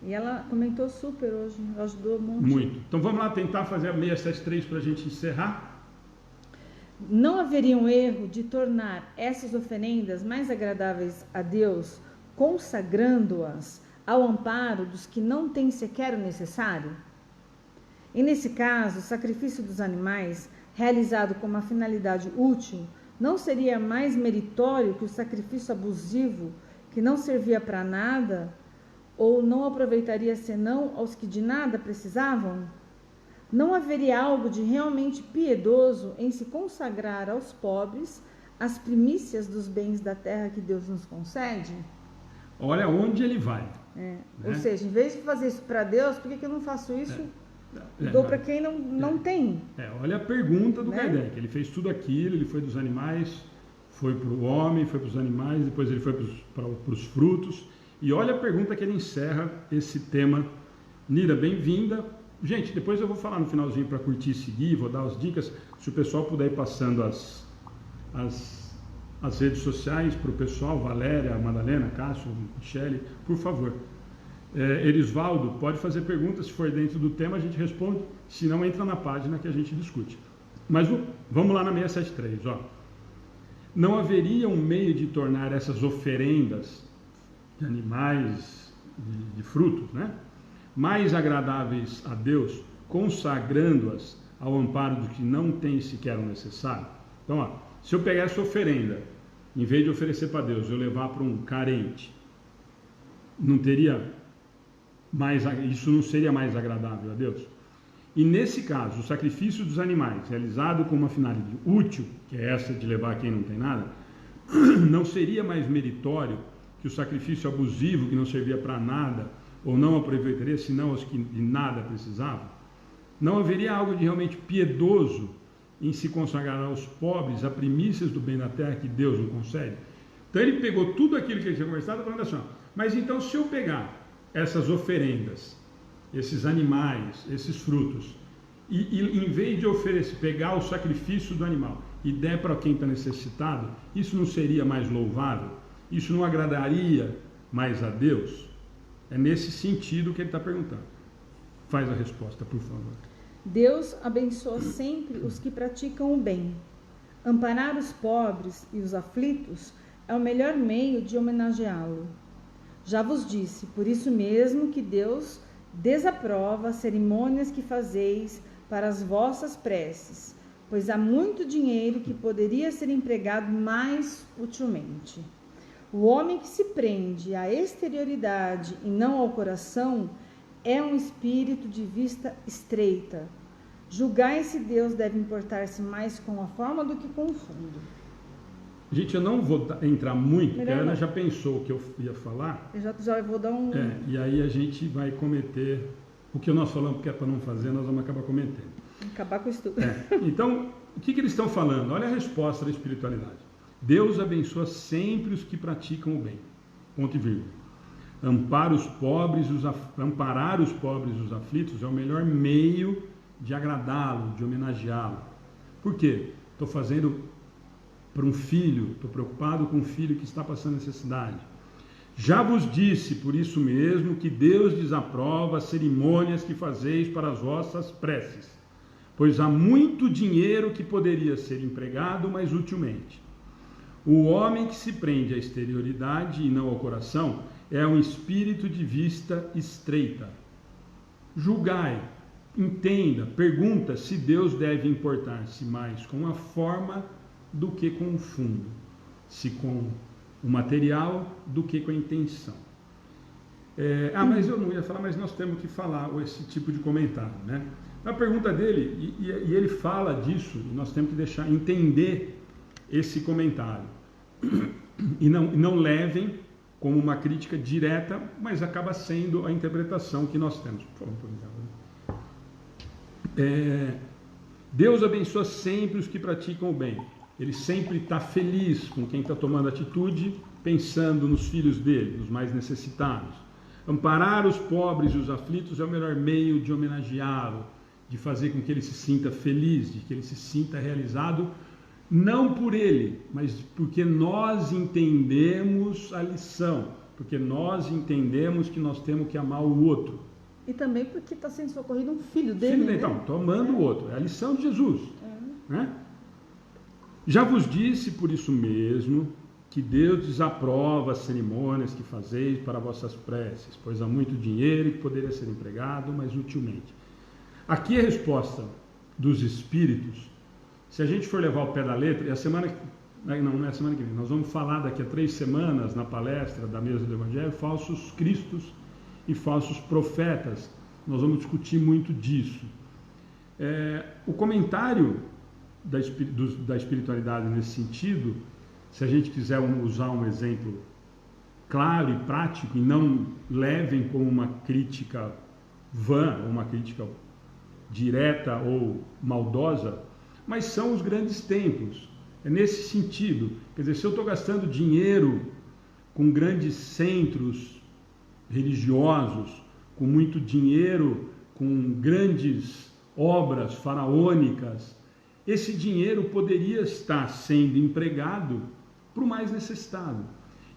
[SPEAKER 2] E ela comentou super hoje, ajudou muito.
[SPEAKER 1] Muito. Então vamos lá tentar fazer a 673 para a gente encerrar.
[SPEAKER 2] Não haveria um erro de tornar essas oferendas mais agradáveis a Deus, consagrando-as ao amparo dos que não têm sequer o necessário? E nesse caso, o sacrifício dos animais, realizado com uma finalidade útil, não seria mais meritório que o sacrifício abusivo, que não servia para nada, ou não aproveitaria senão aos que de nada precisavam? Não haveria algo de realmente piedoso em se consagrar aos pobres as primícias dos bens da terra que Deus nos concede?
[SPEAKER 1] Olha onde ele vai.
[SPEAKER 2] Né? Ou seja, em vez de fazer isso para Deus, por que eu não faço isso? Dou para quem não tem.
[SPEAKER 1] Olha a pergunta do Kardec. Ele fez tudo aquilo, ele foi dos animais, foi para o homem, foi para os animais, depois ele foi para os frutos. E olha a pergunta que ele encerra esse tema. Nira, bem-vinda. Gente, depois eu vou falar no finalzinho para curtir e seguir, vou dar as dicas. Se o pessoal puder ir passando as redes sociais para o pessoal, Valéria, Madalena, Cássio, Michele, por favor. Erisvaldo, pode fazer perguntas, se for dentro do tema a gente responde, se não entra na página que a gente discute. Mas vamos lá na 673, ó. Não haveria um meio de tornar essas oferendas de animais, de frutos, né, mais agradáveis a Deus, consagrando-as ao amparo do que não tem sequer o necessário? Então, ó, se eu pegar essa oferenda, em vez de oferecer para Deus, eu levar para um carente, isso não seria mais agradável a Deus? E nesse caso, o sacrifício dos animais, realizado com uma finalidade útil, que é essa de levar quem não tem nada, não seria mais meritório que o sacrifício abusivo, que não servia para nada, ou não aproveitaria senão os que de nada precisavam? Não haveria algo de realmente piedoso em se consagrar aos pobres a primícias do bem da terra que Deus não concede? Então ele pegou tudo aquilo que ele tinha conversado, falando assim, mas então se eu pegar essas oferendas, esses animais, esses frutos, e em vez de oferecer, pegar o sacrifício do animal e der para quem está necessitado, isso não seria mais louvável? Isso não agradaria mais a Deus? É nesse sentido que ele está perguntando. Faz a resposta, por favor.
[SPEAKER 2] Deus abençoa sempre os que praticam o bem. Amparar os pobres e os aflitos é o melhor meio de homenageá-lo. Já vos disse, por isso mesmo, que Deus desaprova as cerimônias que fazeis para as vossas preces, pois há muito dinheiro que poderia ser empregado mais utilmente. O homem que se prende à exterioridade e não ao coração é um espírito de vista estreita. Julgai se Deus deve importar-se mais com a forma do que com o fundo.
[SPEAKER 1] Gente, eu não vou entrar muito, porque a Ana já pensou o que eu ia falar.
[SPEAKER 2] Eu já vou dar um...
[SPEAKER 1] E aí a gente vai cometer o que nós falamos que é para não fazer, nós vamos acabar cometendo.
[SPEAKER 2] Acabar com o estudo.
[SPEAKER 1] Então, o que eles estão falando? Olha a resposta da espiritualidade. Deus abençoa sempre os que praticam o bem. Ponto e vírgula. Amparar os pobres e os aflitos é o melhor meio de agradá-lo, de homenageá-lo. Por quê? Estou fazendo para um filho, estou preocupado com um filho que está passando necessidade. Já vos disse, por isso mesmo, que Deus desaprova as cerimônias que fazeis para as vossas preces, pois há muito dinheiro que poderia ser empregado mais utilmente. O homem que se prende à exterioridade e não ao coração é um espírito de vista estreita. Julgai, entenda, pergunta se Deus deve importar-se mais com a forma do que com o fundo, se com o material do que com a intenção. Mas eu não ia falar, mas nós temos que falar esse tipo de comentário, né? A pergunta dele, e ele fala disso, e nós temos que entender esse comentário. E não levem como uma crítica direta, mas acaba sendo a interpretação que nós temos. Por favor, Deus abençoa sempre os que praticam o bem. Ele sempre está feliz com quem está tomando atitude, pensando nos filhos dele, nos mais necessitados. Amparar os pobres e os aflitos é o melhor meio de homenageá-lo, de fazer com que ele se sinta feliz, de que ele se sinta realizado, não por ele, mas porque nós entendemos a lição, porque nós entendemos que nós temos que amar o outro.
[SPEAKER 2] E também porque está sendo socorrido um filho dele. Né?
[SPEAKER 1] Então, estou amando o outro, é a lição de Jesus. Né? Já vos disse, por isso mesmo, que Deus desaprova as cerimônias que fazeis para vossas preces, pois há muito dinheiro que poderia ser empregado mais utilmente. Aqui a resposta dos espíritos, se a gente for levar ao pé da letra, e a semana não é a semana que vem, nós vamos falar daqui a 3 semanas na palestra da mesa do Evangelho, falsos cristos e falsos profetas. Nós vamos discutir muito disso. O comentário da espiritualidade nesse sentido, se a gente quiser usar um exemplo claro e prático, e não levem como uma crítica vã, uma crítica direta ou maldosa, mas são os grandes templos. É nesse sentido. Quer dizer, se eu estou gastando dinheiro com grandes centros religiosos, com muito dinheiro, com grandes obras faraônicas, esse dinheiro poderia estar sendo empregado para o mais necessitado.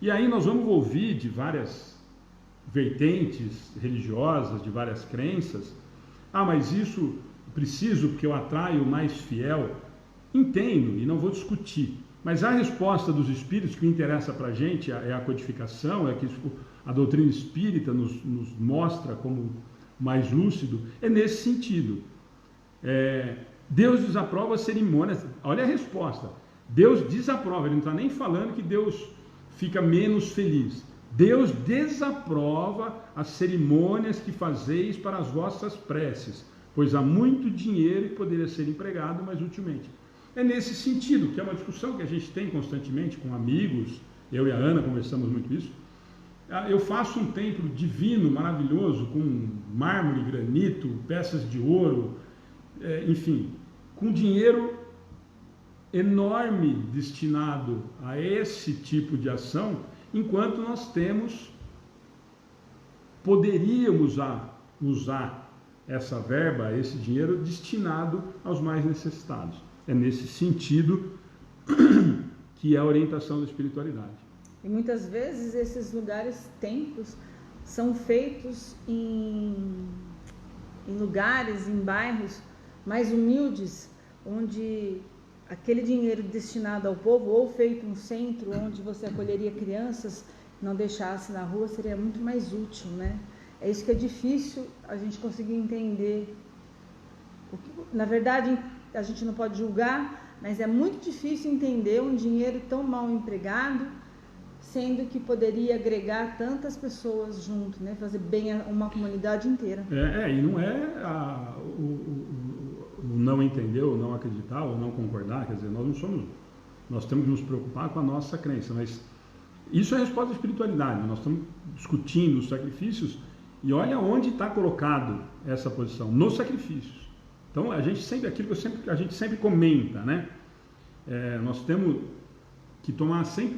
[SPEAKER 1] E aí nós vamos ouvir de várias vertentes religiosas, de várias crenças. Ah, mas isso preciso porque eu atraio o mais fiel. Entendo e não vou discutir. Mas a resposta dos espíritos, que interessa para a gente é a codificação, é que a doutrina espírita nos mostra como mais lúcido, é nesse sentido. Deus desaprova cerimônias. Olha a resposta. Deus desaprova, ele não está nem falando que Deus fica menos feliz. Deus desaprova as cerimônias que fazeis para as vossas preces, pois há muito dinheiro que poderia ser empregado mais utilmente. É nesse sentido, que é uma discussão que a gente tem constantemente com amigos, eu e a Ana conversamos muito isso. Eu faço um templo divino, maravilhoso, com mármore, granito, peças de ouro, enfim, com dinheiro enorme destinado a esse tipo de ação, enquanto nós poderíamos usar essa verba, esse dinheiro destinado aos mais necessitados. É nesse sentido que é a orientação da espiritualidade.
[SPEAKER 2] E muitas vezes esses lugares, templos, são feitos em lugares, em bairros mais humildes, onde aquele dinheiro destinado ao povo, ou feito um centro onde você acolheria crianças, não deixasse na rua, seria muito mais útil, né? É isso que é difícil a gente conseguir entender. Na verdade, a gente não pode julgar, mas é muito difícil entender um dinheiro tão mal empregado, sendo que poderia agregar tantas pessoas junto, né? Fazer bem a uma comunidade inteira.
[SPEAKER 1] E não é o não entender, ou não acreditar, ou não concordar, quer dizer, nós temos que nos preocupar com a nossa crença, mas isso é a resposta da espiritualidade. Nós estamos discutindo os sacrifícios e olha onde está colocado essa posição, nos sacrifícios. Então, a gente sempre comenta, né? Nós temos que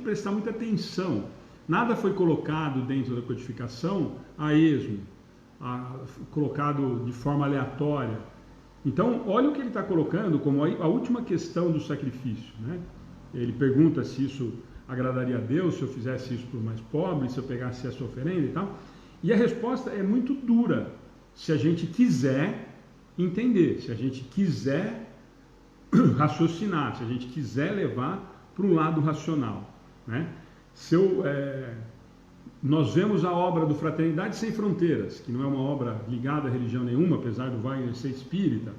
[SPEAKER 1] prestar muita atenção. Nada foi colocado dentro da codificação a esmo, colocado de forma aleatória. Então, olha o que ele está colocando como a última questão do sacrifício, né? Ele pergunta se isso agradaria a Deus, se eu fizesse isso para os mais pobres, se eu pegasse essa oferenda e tal. E a resposta é muito dura, se a gente quiser entender, se a gente quiser raciocinar, se a gente quiser levar para o lado racional, né? Nós vemos a obra do Fraternidade Sem Fronteiras, que não é uma obra ligada a religião nenhuma, apesar do Wagner ser espírita,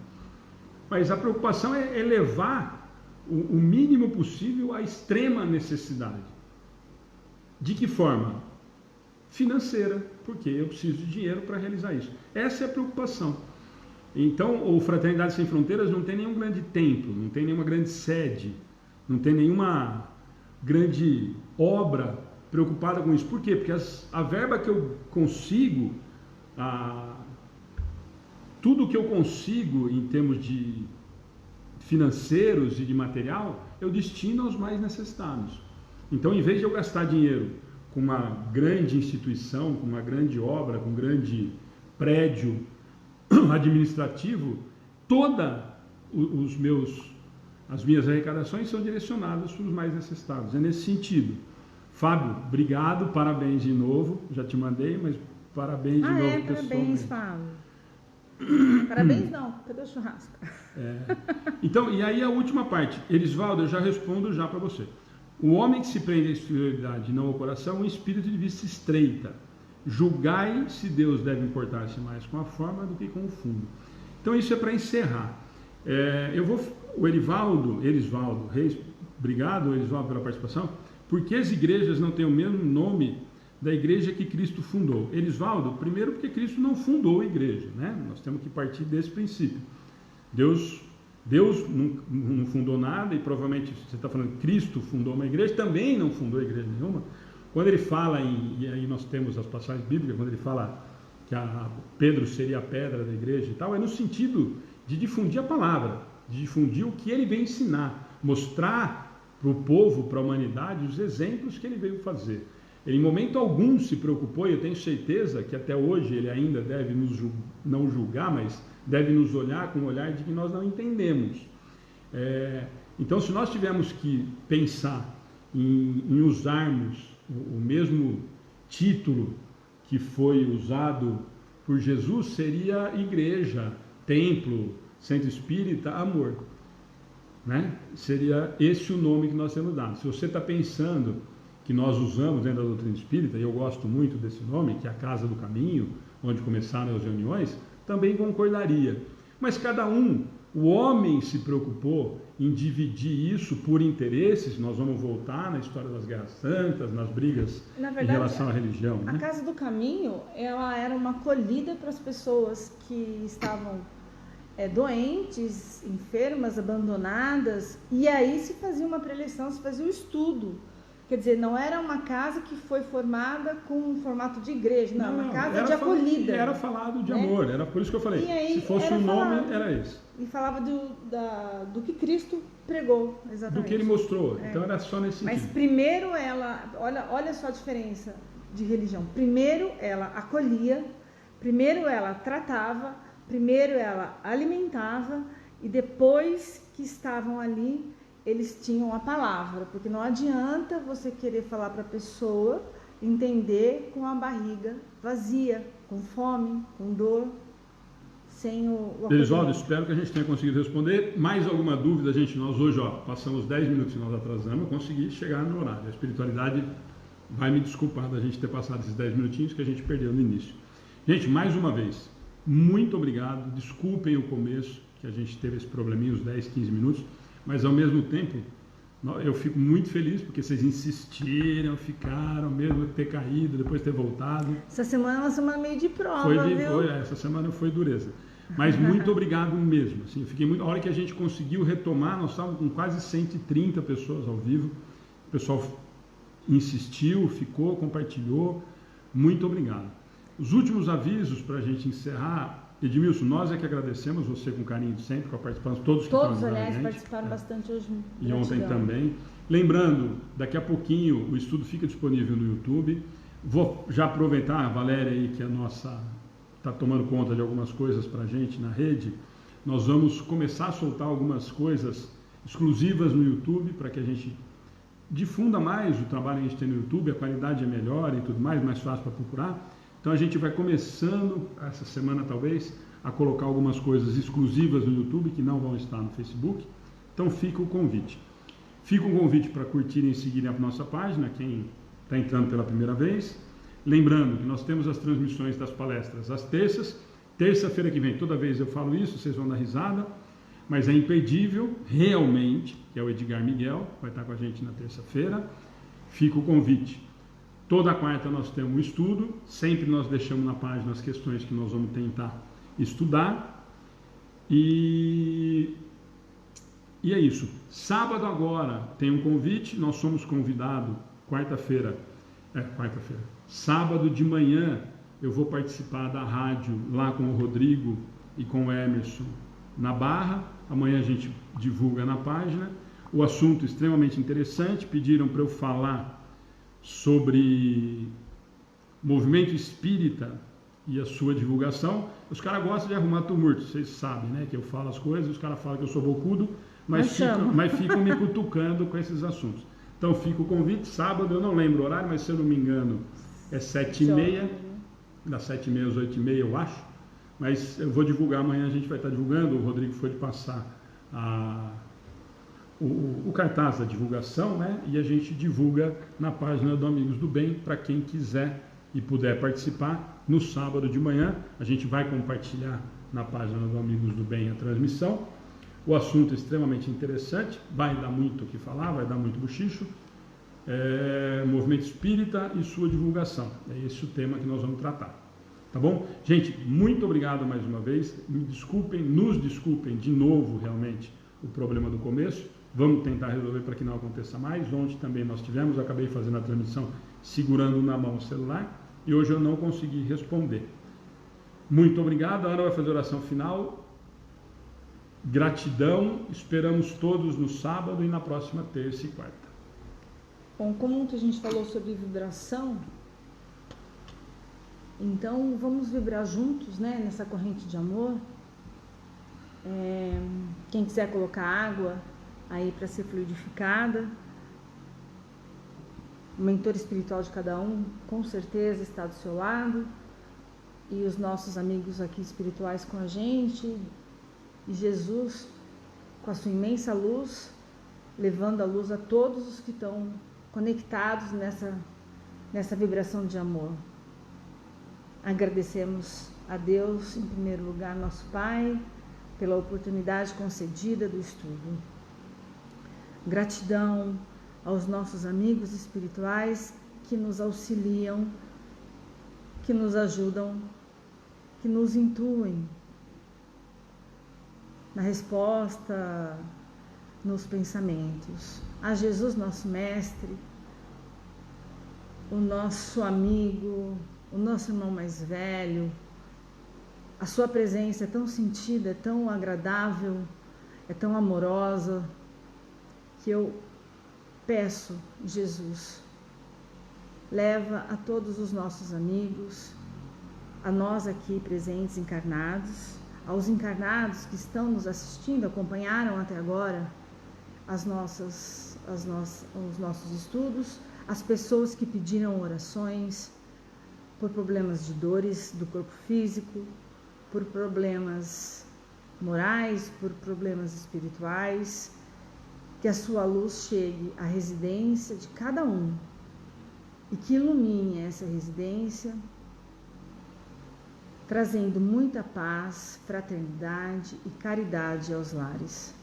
[SPEAKER 1] mas a preocupação é levar o mínimo possível à extrema necessidade. De que forma? Financeira, porque eu preciso de dinheiro para realizar isso. Essa é a preocupação. Então, o Fraternidade Sem Fronteiras não tem nenhum grande templo, não tem nenhuma grande sede, não tem nenhuma grande obra preocupada com isso. Por quê? Porque a verba que eu consigo, tudo que eu consigo em termos de financeiros e de material, eu destino aos mais necessitados. Então, em vez de eu gastar dinheiro com uma grande instituição, com uma grande obra, com um grande prédio administrativo, as minhas arrecadações são direcionadas para os mais necessitados. É nesse sentido. Fábio, obrigado, parabéns de novo. Já te mandei, mas parabéns de novo
[SPEAKER 2] pessoalmente. Parabéns, Fábio. Parabéns não, cadê o churrasco?
[SPEAKER 1] Então, e aí a última parte. Elisvaldo, eu já respondo já para você. O homem que se prende à exterioridade e não ao coração é um espírito de vista estreita. Julgai se Deus deve importar-se mais com a forma do que com o fundo. Então isso é para encerrar. O Elisvaldo Reis, obrigado, Elisvaldo, pela participação. Por que as igrejas não têm o mesmo nome da igreja que Cristo fundou? Elisvaldo, primeiro porque Cristo não fundou a igreja, né? Nós temos que partir desse princípio. Deus não fundou nada, e provavelmente você está falando que Cristo fundou uma igreja, também não fundou a igreja nenhuma. Quando ele fala, e aí nós temos as passagens bíblicas, quando ele fala que Pedro seria a pedra da igreja e tal, é no sentido de difundir a palavra, de difundir o que ele veio ensinar, mostrar para o povo, para a humanidade, os exemplos que ele veio fazer. Ele em momento algum se preocupou, e eu tenho certeza que até hoje ele ainda deve não julgar, mas deve nos olhar com o olhar de que nós não entendemos. Então, se nós tivermos que pensar em usarmos o mesmo título que foi usado por Jesus seria igreja, templo, centro espírita, amor. Né? Seria esse o nome que nós temos dado. Se você está pensando que nós usamos dentro da doutrina espírita, e eu gosto muito desse nome, que é a Casa do Caminho, onde começaram as reuniões, também concordaria. Mas cada um, o homem se preocupou em dividir isso por interesses. Nós vamos voltar na história das guerras santas, nas brigas em relação à religião.
[SPEAKER 2] A
[SPEAKER 1] Né?
[SPEAKER 2] Casa do Caminho, ela era uma acolhida para as pessoas que estavam doentes, enfermas, abandonadas, e aí se fazia uma preleção, se fazia um estudo. Quer dizer, não era uma casa que foi formada com um formato de igreja, não, uma casa de acolhida.
[SPEAKER 1] Era falado de amor, era por isso que eu falei.
[SPEAKER 2] Aí,
[SPEAKER 1] se fosse um nome, era esse.
[SPEAKER 2] E falava do que Cristo pregou, exatamente.
[SPEAKER 1] Do que ele mostrou, então era só nesse sentido.
[SPEAKER 2] Mas primeiro ela, olha só a diferença de religião. Primeiro ela acolhia, primeiro ela tratava, primeiro ela alimentava, e depois que estavam ali, eles tinham a palavra, porque não adianta você querer falar para a pessoa entender com a barriga vazia, com fome, com dor, sem o
[SPEAKER 1] Elisvaldo, espero que a gente tenha conseguido responder. Mais alguma dúvida, gente? Nós hoje passamos 10 minutos e nós atrasamos, eu consegui chegar no horário. A espiritualidade vai me desculpar da gente ter passado esses 10 minutinhos que a gente perdeu no início. Gente, mais uma vez, muito obrigado. Desculpem o começo, que a gente teve esse probleminha, uns 10, 15 minutos. Mas ao mesmo tempo, eu fico muito feliz porque vocês insistiram, ficaram, mesmo ter caído, depois ter voltado.
[SPEAKER 2] Essa semana é uma semana meio de prova, viu?
[SPEAKER 1] Essa semana foi dureza. Mas muito obrigado mesmo. Assim, eu fiquei muito. A hora que a gente conseguiu retomar, nós estávamos com quase 130 pessoas ao vivo. O pessoal insistiu, ficou, compartilhou. Muito obrigado. Os últimos avisos para a gente encerrar. Edmilson, nós é que agradecemos você com carinho de sempre, com a participação, todos
[SPEAKER 2] aliás, participaram bastante hoje.
[SPEAKER 1] E ontem também. Lembrando, daqui a pouquinho o estudo fica disponível no YouTube. Vou já aproveitar a Valéria aí, que é a nossa, está tomando conta de algumas coisas para a gente na rede. Nós vamos começar a soltar algumas coisas exclusivas no YouTube, para que a gente difunda mais o trabalho que a gente tem no YouTube, a qualidade é melhor e tudo mais fácil para procurar. Então a gente vai começando, essa semana talvez, a colocar algumas coisas exclusivas no YouTube que não vão estar no Facebook. Então fica o convite. Fica o convite para curtirem e seguirem a nossa página, quem está entrando pela primeira vez. Lembrando que nós temos as transmissões das palestras às terças. Terça-feira que vem, toda vez eu falo isso, vocês vão dar risada, mas é imperdível, realmente, que é o Edgar Miguel, vai estar com a gente na terça-feira. Fica o convite. Toda quarta nós temos um estudo, sempre nós deixamos na página as questões que nós vamos tentar estudar. E é isso. Sábado agora tem um convite, nós somos convidados quarta-feira. Sábado de manhã eu vou participar da rádio lá com o Rodrigo e com o Emerson na Barra. Amanhã a gente divulga na página. O assunto extremamente interessante, pediram para eu falar sobre movimento espírita e a sua divulgação. Os caras gostam de arrumar tumulto, vocês sabem, né? Que eu falo as coisas, os caras falam que eu sou bocudo, mas ficam me cutucando com esses assuntos. Então fica o convite, sábado, eu não lembro o horário, mas se eu não me engano é 7h30, das 7h30 às 8h30 eu acho, mas eu vou divulgar amanhã, a gente vai estar divulgando, o Rodrigo foi de passar o cartaz da divulgação, né? E a gente divulga na página do Amigos do Bem para quem quiser e puder participar no sábado de manhã. A gente vai compartilhar na página do Amigos do Bem a transmissão. O assunto é extremamente interessante, vai dar muito o que falar, vai dar muito buchicho. Movimento espírita e sua divulgação. É esse o tema que nós vamos tratar. Tá bom? Gente, muito obrigado mais uma vez. Nos desculpem de novo realmente o problema do começo. Vamos tentar resolver para que não aconteça mais. Ontem também nós tivemos, acabei fazendo a transmissão segurando na mão o celular e hoje eu não consegui responder. Muito obrigado. A Ana vai fazer a oração final. Gratidão. Esperamos todos no sábado e na próxima terça e quarta.
[SPEAKER 2] Bom, como a gente falou sobre vibração, então vamos vibrar juntos, né, nessa corrente de amor. Quem quiser colocar água aí para ser fluidificada, O mentor espiritual de cada um, com certeza, está do seu lado. E os nossos amigos aqui espirituais com a gente. E Jesus, com a sua imensa luz, levando a luz a todos os que estão conectados nessa vibração de amor. Agradecemos a Deus, em primeiro lugar, nosso Pai, pela oportunidade concedida do estudo. Gratidão aos nossos amigos espirituais que nos auxiliam, que nos ajudam, que nos intuem na resposta, nos pensamentos. A Jesus, nosso Mestre, o nosso amigo, o nosso irmão mais velho, a sua presença é tão sentida, é tão agradável, é tão amorosa, que eu peço, Jesus, leva a todos os nossos amigos, a nós aqui presentes encarnados, aos encarnados que estão nos assistindo, acompanharam até agora os nossos estudos, as pessoas que pediram orações por problemas de dores do corpo físico, por problemas morais, por problemas espirituais, que a sua luz chegue à residência de cada um e que ilumine essa residência, trazendo muita paz, fraternidade e caridade aos lares.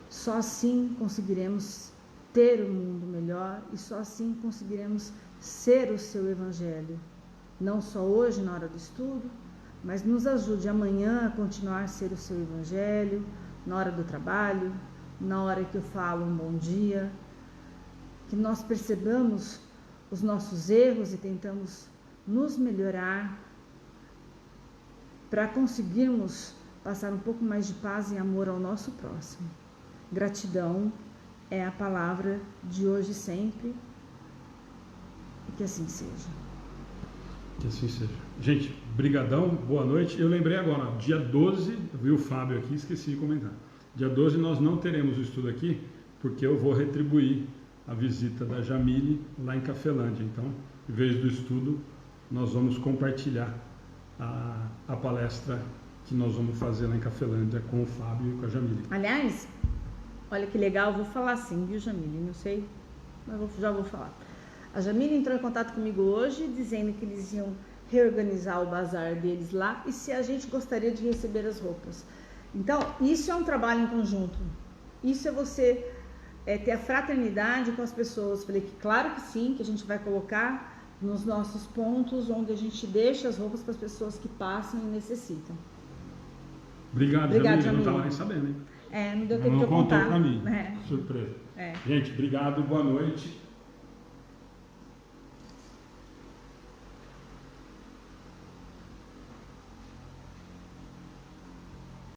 [SPEAKER 2] Só assim conseguiremos ter um mundo melhor e só assim conseguiremos ser o seu Evangelho, não só hoje na hora do estudo, mas nos ajude amanhã a continuar a ser o seu Evangelho, na hora do trabalho, na hora que eu falo um bom dia, que nós percebamos os nossos erros e tentamos nos melhorar para conseguirmos passar um pouco mais de paz e amor ao nosso próximo. Gratidão é a palavra de hoje e sempre, e que assim seja.
[SPEAKER 1] Que assim seja. Gente, brigadão, boa noite. Eu lembrei agora, dia 12, eu vi o Fábio aqui, esqueci de comentar. Dia 12 nós não teremos o estudo aqui, porque eu vou retribuir a visita da Jamile lá em Cafelândia. Então, em vez do estudo, nós vamos compartilhar a palestra que nós vamos fazer lá em Cafelândia com o Fábio e com a Jamile.
[SPEAKER 2] Aliás, olha que legal, vou falar assim, viu, Jamile? Não sei, mas já vou falar. A Jamile entrou em contato comigo hoje, dizendo que eles iam reorganizar o bazar deles lá e se a gente gostaria de receber as roupas. Então, isso é um trabalho em conjunto. Isso é você ter a fraternidade com as pessoas. Falei que claro que sim, que a gente vai colocar nos nossos pontos onde a gente deixa as roupas para as pessoas que passam e necessitam.
[SPEAKER 1] Obrigado, Jamile. Eu não estava nem sabendo, hein?
[SPEAKER 2] Não deu tempo de eu
[SPEAKER 1] contou
[SPEAKER 2] contar.
[SPEAKER 1] Para mim. Surpresa. Gente, obrigado, boa noite.